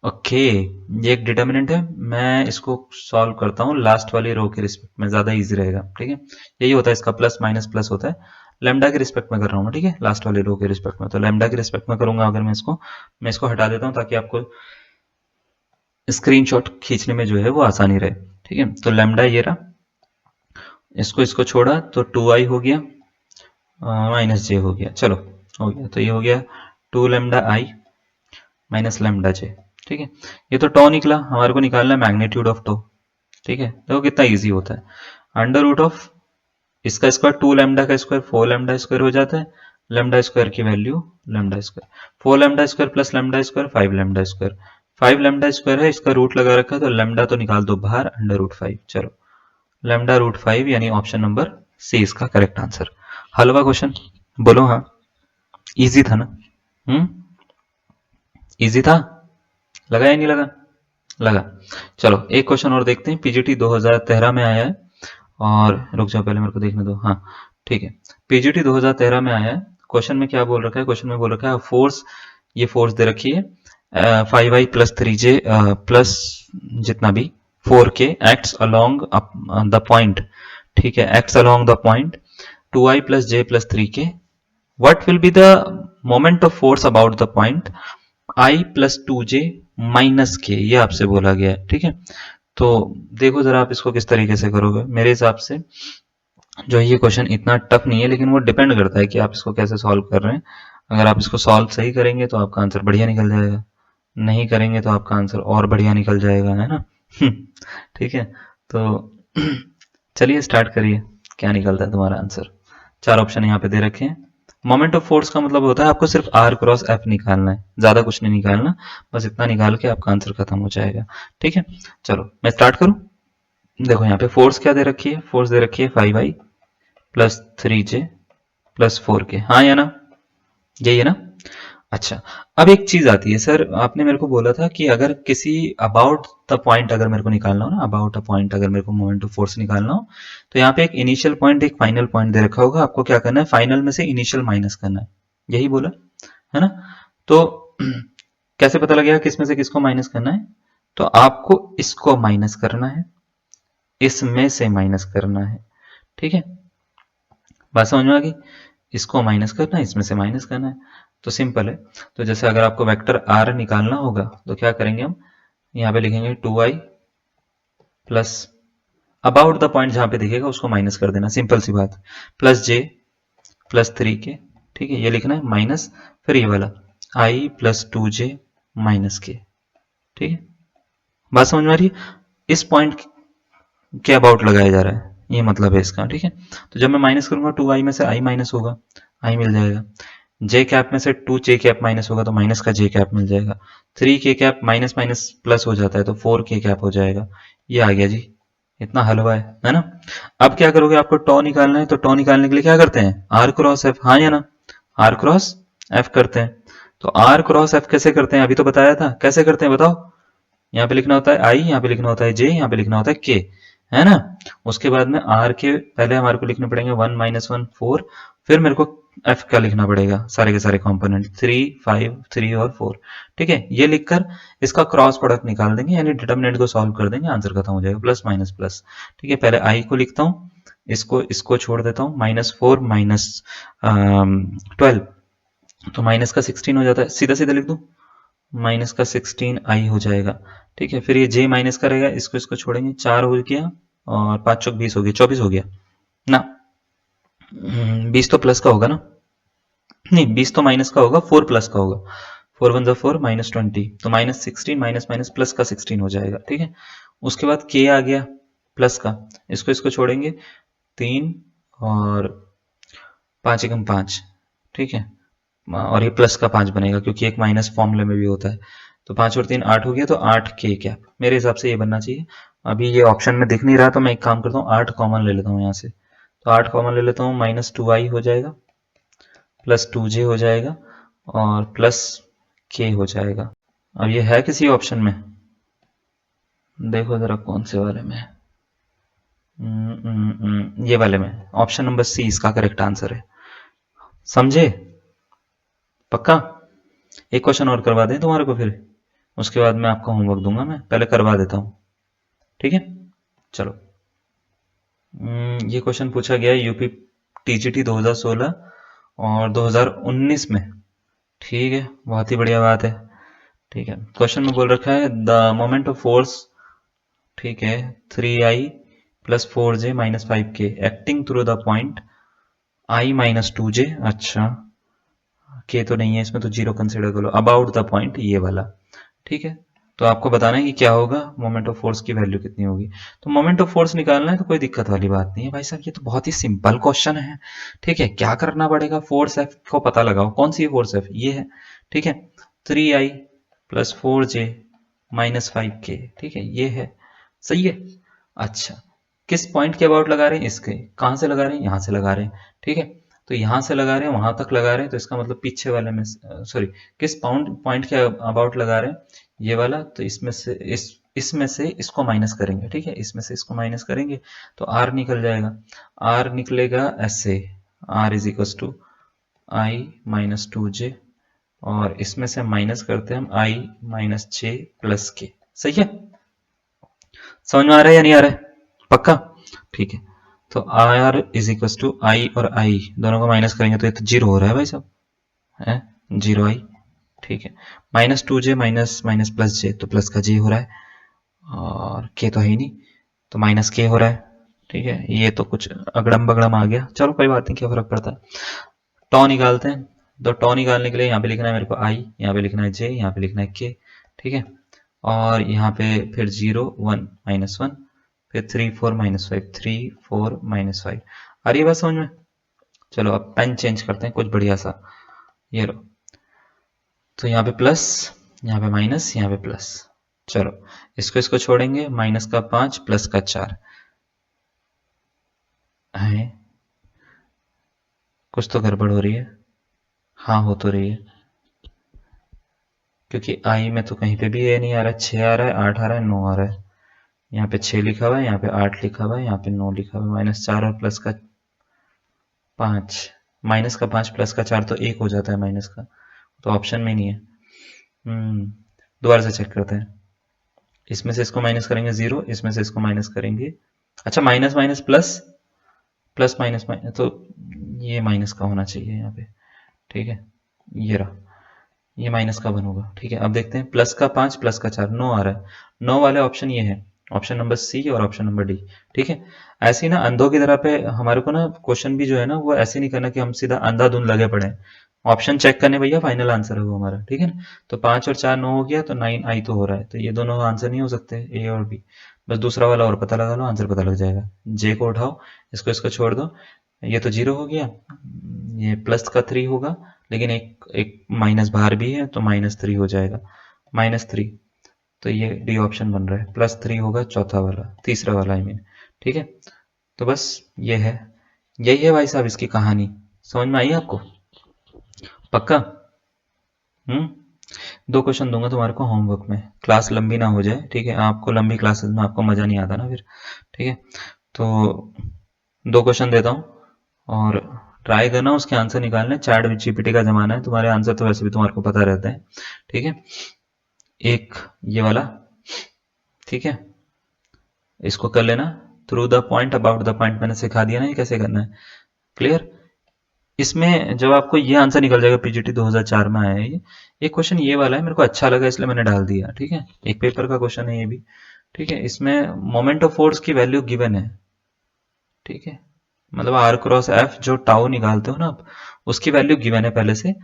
ओके, ये एक डिटर्मिनेंट है, मैं इसको सॉल्व करता हूँ लास्ट वाली रो के रिस्पेक्ट में, ज्यादा इजी रहेगा। ठीक है, यही होता है इसका, प्लस माइनस प्लस होता है, लैम्डा के रिस्पेक्ट में कर रहा हूँ। ठीक है, लास्ट वाली रो के रिस्पेक्ट में, तो लैम्डा के रिस्पेक्ट में करूंगा अगर मैं इसको हटा देता हूँ ताकि आपको स्क्रीनशॉट खींचने में जो है वो आसानी रहे। ठीक है, तो लैम्डा ये रहा, इसको इसको छोड़ा तो 2i हो गया माइनस जे हो गया, चलो हो गया, तो ये हो गया 2 लैम्डा आई माइनस लैम्डा जे। ठीक है, ये तो टॉ निकला, हमारे को निकालना है मैग्नीट्यूड ऑफ टॉ। ठीक है, देखो कितना इजी होता है, अंडर रूट ऑफ इसका स्क्वायर 2 लैम्डा का स्क्वायर 4 लैम्डा स्क्वायर हो जाता है, लैम्डा स्क्वायर की value lambda square, 4 lambda square plus lambda square 5 lambda square, 5 lambda square है, इसका रूट लगा रखा है तो लैम्डा तो निकाल दो बाहर, अंडर रूट 5। चलो लैम्डा रूट 5 यानी ऑप्शन नंबर सी इसका करेक्ट आंसर। हल हुआ क्वेश्चन? बोलो हाँ, इजी था ना? इजी था, लगा या नहीं लगा? लगा। चलो एक क्वेश्चन और देखते हैं, पीजीटी 2013 में आया है, और रुक जाओ पहले मेरे को देखने दो। हाँ ठीक है, पीजीटी 2013 में आया है। क्वेश्चन में क्या बोल रखा है? क्वेश्चन में बोल रखा है फोर्स, ये फोर्स दे रखी है 5i प्लस 3j प्लस जितना भी 4k acts along the point. ठीक है, acts along the point 2i plus j plus 3k, what will be the moment of force about the point i plus 2j minus k, ये आपसे बोला गया है। ठीक है, तो देखो जरा आप इसको किस तरीके से करोगे। मेरे हिसाब से जो ये क्वेश्चन इतना टफ नहीं है, लेकिन वो डिपेंड करता है कि आप इसको कैसे सॉल्व कर रहे हैं। अगर आप इसको सॉल्व सही करेंगे तो आपका आंसर बढ़िया निकल जाएगा, नहीं करेंगे तो आपका आंसर और बढ़िया निकल जाएगा, है ना? ठीक है, तो चलिए स्टार्ट करिए, क्या निकलता है तुम्हारा आंसर। 4 ऑप्शन यहाँ पे दे रखे हैं। मोमेंट ऑफ फोर्स का मतलब होता है आपको सिर्फ आर क्रॉस एफ निकालना है, ज्यादा कुछ नहीं निकालना, बस इतना निकाल के आपका आंसर खत्म हो जाएगा। ठीक है, चलो मैं स्टार्ट करूं। देखो यहाँ पे फोर्स क्या दे रखी है? फोर्स दे रखी है 5i plus 3j plus 4k, हाँ या ना? यही है ना? अच्छा, अब एक चीज आती है, सर आपने मेरे को बोला था कि अगर किसी अबाउट द पॉइंट अगर मेरे को निकालना हो ना, अबाउट अ पॉइंट अगर मेरे को मोमेंट ऑफ फोर्स निकालना हो, तो यहाँ पे एक इनिशियल पॉइंट एक फाइनल पॉइंट दे रखा होगा, आपको क्या करना है? फाइनल में से इनिशियल माइनस करना है, यही बोला है ना? तो कैसे पता लगेगा किस में से किसको माइनस करना है? तो आपको इसको माइनस करना है, इसमें से माइनस करना है। ठीक है, बात समझ में आ गई? इसको माइनस करना है, इसमें से माइनस करना है, तो सिंपल है। तो जैसे अगर आपको वेक्टर आर निकालना होगा तो क्या करेंगे हम? यहाँ पे लिखेंगे 2i plus about the point जहां पे दिखेगा उसको माइनस कर देना, सिंपल सी बात, प्लस j प्लस 3k। ठीक है, ये लिखना है माइनस, फिर ये वाला i plus 2j minus k। ठीक है, बात समझ में आ रही है? इस पॉइंट के अबाउट लगाया जा रहा है, ये मतलब है इसका। ठीक है, तो जब मैं माइनस करूंगा 2i में से i माइनस होगा, i मिल जाएगा, जे कैप में से 2j कैप माइनस होगा तो माइनस का j कैप मिल जाएगा, 3k cap minus minus plus हो जाता है तो 4k कैप हो जाएगा। ये आ गया जी, इतना हलवा है ना? अब क्या करोगे? आपको टॉ निकालना है, तो टॉ निकालने के लिए क्या करते हैं? आर क्रॉस एफ, हाँ या ना? आर क्रॉस एफ करते हैं। तो आर क्रॉस एफ कैसे करते हैं? अभी तो बताया था, कैसे करते हैं बताओ? यहाँ पे लिखना होता है आई, यहाँ पे लिखना होता है जे, यहाँ पे लिखना होता है के, है ना? उसके बाद में आर के पहले हमारे को लिखने पड़ेंगे 1 माइनस 1 4, फिर मेरे को एफ का लिखना पड़ेगा सारे के सारे कंपोनेंट 3 5 3 और 4। ठीक है, ये लिखकर इसका क्रॉस प्रोडक्ट निकाल देंगे, यानी डिटर्मिनेंट को सॉल्व कर देंगे, आंसर खत्म हो जाएगा, प्लस माइनस प्लस। ठीक है, पहले आई को लिखता हूँ, इसको इसको छोड़ देता हूँ, -4 माइनस 12, तो माइनस का 16 हो जाता है, सीधा सीधा लिख दूं, माइनस का 16i हो जाएगा। ठीक है, फिर ये j माइनस का रहेगा, इसको इसको छोड़ेंगे, 4 हो गया और 5 चौक 20 हो गया, 24 हो गया ना? 20 तो प्लस का होगा ना? नहीं, 20 तो माइनस का होगा, 4 प्लस का होगा, 4 1 4 माइनस 20, तो माइनस 16 माइनस माइनस प्लस का 16 हो जाएगा। ठीक है, उसके बाद k आ गया प्लस का, इसको इसको छोड़ेंगे, 3 और 5 एकम 5। ठीक है, और ये प्लस का 5 बनेगा क्योंकि एक माइनस फॉर्मूले में भी होता है, तो 5 और 3 8 हो गया, तो 8k कैप मेरे हिसाब से ये बनना चाहिए। अभी ये ऑप्शन में दिख नहीं रहा तो मैं एक काम करता हूँ, 8 कॉमन ले लेता हूँ यहाँ से, तो 8 कॉमन ले लेता हूँ, -2i हो जाएगा, प्लस 2j हो जाएगा और प्लस k हो जाएगा। अब ये है किसी ऑप्शन में? देखो जरा कौन से वाले में है। ये वाले में, ऑप्शन नंबर सी इसका करेक्ट आंसर है। समझे? पक्का? एक क्वेश्चन और करवा दें तुम्हारे को, फिर उसके बाद मैं आपको होमवर्क दूंगा, मैं पहले करवा देता हूँ। ठीक है, चलो। ये क्वेश्चन पूछा गया यूपी टीजीटी 2016 और 2019 में। ठीक है, बहुत ही बढ़िया बात है। ठीक है, क्वेश्चन में बोल रखा है द मोमेंट ऑफ फोर्स ठीक है, 3i plus 4j minus 5k acting through the point i minus 2j। अच्छा, के तो नहीं है इसमें, तो जीरो कंसिडर करो। अबाउट द पॉइंट ये वाला, ठीक है। तो आपको बताना है कि क्या होगा, मोमेंट ऑफ फोर्स की वैल्यू कितनी होगी। तो मोमेंट ऑफ फोर्स निकालना है तो कोई दिक्कत वाली बात नहीं है भाई साहब, ये तो बहुत ही सिंपल क्वेश्चन है। ठीक है, क्या करना पड़ेगा, फोर्स एफ को पता लगाओ। कौन सी फोर्स एफ, ये है। ठीक है, 3i plus 4j minus 5k, ठीक है, ये है। सही है। अच्छा, किस पॉइंट के अबाउट लगा रहे हैं, इसके। कहाँ से लगा रहे हैं, यहाँ से लगा रहे हैं। ठीक है, तो यहाँ से लगा रहे हैं वहां तक लगा रहे हैं, तो इसका मतलब पीछे वाले में, सॉरी, किस पॉइंट के अबाउट लगा रहे हैं, ये वाला। तो इसमें से इसको माइनस करेंगे। ठीक है, इसमें से इसको माइनस करेंगे तो आर निकल जाएगा। आर निकलेगा ऐसे, r is equal to i minus 2j, और इसमें से माइनस करते हैं हम आई माइनस 6 प्लस के। सही है, समझ में आ रहा है या नहीं आ रहा है, पक्का। ठीक है, तो आर इज इक्वल टू आई और आई दोनों को माइनस करेंगे तो ये तो जीरो हो रहा है भाई साहब, है जीरो आई। ठीक है, minus 2j minus minus plus J, तो प्लस का जे हो रहा है, और के तो है ही नहीं, तो माइनस के हो रहा है। ठीक है, ये तो कुछ अगड़म बगड़म आ गया, चलो कोई बात नहीं, क्या फर्क पड़ता है। टॉ निकालते हैं, तो टॉ निकालने के लिए यहाँ पे लिखना है मेरे को आई, यहाँ पे लिखना है जे, यहाँ पे लिखना है के। ठीक है, और यहाँ पे फिर 0 1 माइनस 1, फिर 3 4 माइनस 5, 3 4 माइनस 5। आ रही है बात समझ में। चलो अब पेन चेंज करते हैं कुछ बढ़िया सा, ये लो। तो यहाँ पे प्लस, यहाँ पे माइनस, यहाँ पे प्लस। चलो इसको छोड़ेंगे, माइनस का 5 प्लस का 4 है। कुछ तो गड़बड़ हो रही है, हाँ हो तो रही है, क्योंकि आई में तो कहीं पे भी ये नहीं आ रहा है। 6 आ रहा है, 8 आ रहा है, 9 आ रहा है। यहाँ पे 6 लिखा हुआ है, यहाँ पे 8 लिखा हुआ है, यहाँ पे 9 लिखा हुआ है। माइनस 4 और प्लस का 5, माइनस का 5 प्लस का 4 तो 1 हो जाता है माइनस का, तो ऑप्शन में नहीं है। दोबारा से चेक करते हैं, इसमें से इसको माइनस करेंगे 0, इसमें से इसको माइनस करेंगे। अच्छा, minus minus plus, plus minus minus, तो ये माइनस का होना चाहिए यहाँ पे। ठीक है, ये रहा, ये माइनस का 1 होगा। ठीक है, अब देखते हैं, प्लस का 5 प्लस का 4 9 आ रहा है। 9 वाले ऑप्शन ये है, ऑप्शन नंबर सी और ऑप्शन नंबर डी। ठीक है, ऐसे ही ना अंधों की तरह पे हमारे को ना क्वेश्चन भी जो है ना, वो ऐसे नहीं करना कि हम सीधा अंधाधुंध लगे पड़े हैं। ऑप्शन चेक करने भैया, फाइनल आंसर है वो हमारा। ठीक है ना, तो 5 और 4 9 हो गया, तो 9 आई तो हो रहा है, तो ये दोनों आंसर नहीं हो सकते, ए और बी। बस दूसरा वाला और पता लगा लो, आंसर पता लग जाएगा। जे को उठाओ, इसको छोड़ दो, ये तो जीरो हो गया, ये प्लस का 3 होगा, लेकिन एक एक माइनस बाहर भी है, तो -3 हो जाएगा, -3। तो ये डी ऑप्शन बन रहा है, +3 होगा चौथा वाला, तीसरा वाला आई मीन। ठीक है, तो बस ये है, यही है भाई साहब इसकी कहानी। समझ में आई आपको, पक्का। हम्म, 2 क्वेश्चन दूंगा तुम्हारे को होमवर्क में, क्लास लंबी ना हो जाए। ठीक है, आपको लंबी क्लासेस में आपको मजा नहीं आता ना फिर। ठीक है, तो 2 क्वेश्चन देता हूँ, और ट्राई करना उसके आंसर निकालने। चैट जीपीटी का जमाना है, तुम्हारे आंसर तो वैसे भी तुम्हारे को पता रहता है। ठीक है, एक ये वाला, ठीक है, इसको कर लेना, through the point about the point मैंने सिखा दिया ना, ये कैसे करना है, क्लियर। इसमें जब आपको ये आंसर निकल जाएगा, पीजीटी 2004 में आया है ये क्वेश्चन, ये वाला है, मेरे को अच्छा लगा इसलिए मैंने डाल दिया। ठीक है, एक पेपर का क्वेश्चन है ये भी। ठीक है, इसमें मोमेंट ऑफ फोर्स की वैल्यू गिवन है। ठीक है, मतलब आर क्रॉस एफ जो टाउ निकालते हो ना आप, उसकी वैल्यू गिवन है पहले से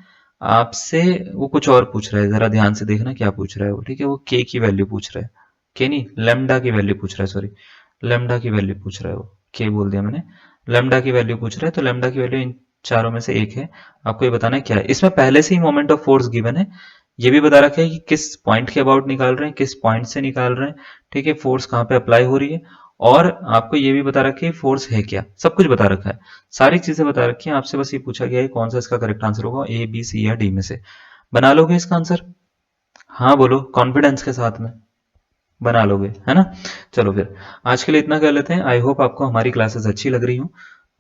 आपसे। वो कुछ और पूछ रहा है, जरा ध्यान से देखना क्या पूछ रहा है वो। ठीक है, वो के की वैल्यू पूछ रहा है, के नहीं, लेमडा की वैल्यू पूछ रहा है, सॉरी, लेमडा की वैल्यू पूछ रहा है वो, के बोल दिया मैंने। लेमडा की वैल्यू पूछ रहा है, तो लेमडा की वैल्यू इन चारों में से एक है। आपको ये बताना है क्या है। इसमें पहले से ही मोमेंट ऑफ फोर्स गिवन है, ये भी बता रखा है कि किस पॉइंट के अबाउट निकाल रहे हैं, किस पॉइंट से निकाल रहे हैं। ठीक है, फोर्स कहाँ पे अप्लाई हो रही है, और आपको ये भी बता रखा है फोर्स है क्या, सब कुछ बता रखा है, सारी चीजें बता रखी हैं। आपसे बस ये पूछा गया है कौन सा इसका करेक्ट आंसर होगा, ए बी सी या डी में से। बना लोगे इसका आंसर, हाँ बोलो कॉन्फिडेंस के साथ में, बना लोगे है ना। चलो फिर आज के लिए इतना कर लेते हैं। आई होप आपको हमारी क्लासेस अच्छी लग रही हूँ,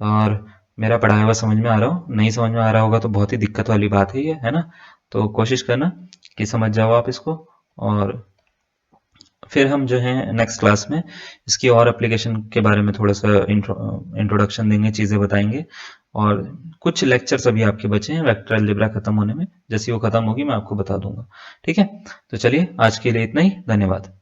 और मेरा पढ़ाया हुआ समझ में आ रहा हो। नहीं समझ में आ रहा होगा तो बहुत ही दिक्कत वाली बात है ये, है ना। तो कोशिश करना कि समझ जाओ आप इसको, और फिर हम जो है नेक्स्ट क्लास में इसकी और एप्लीकेशन के बारे में थोड़ा सा इंट्रोडक्शन देंगे, चीज़ें बताएंगे। और कुछ लेक्चर्स अभी आपके बचे हैं वेक्टर अलजेब्रा खत्म होने में, जैसे वो खत्म होगी मैं आपको बता दूंगा। ठीक है, तो चलिए आज के लिए इतना ही, धन्यवाद।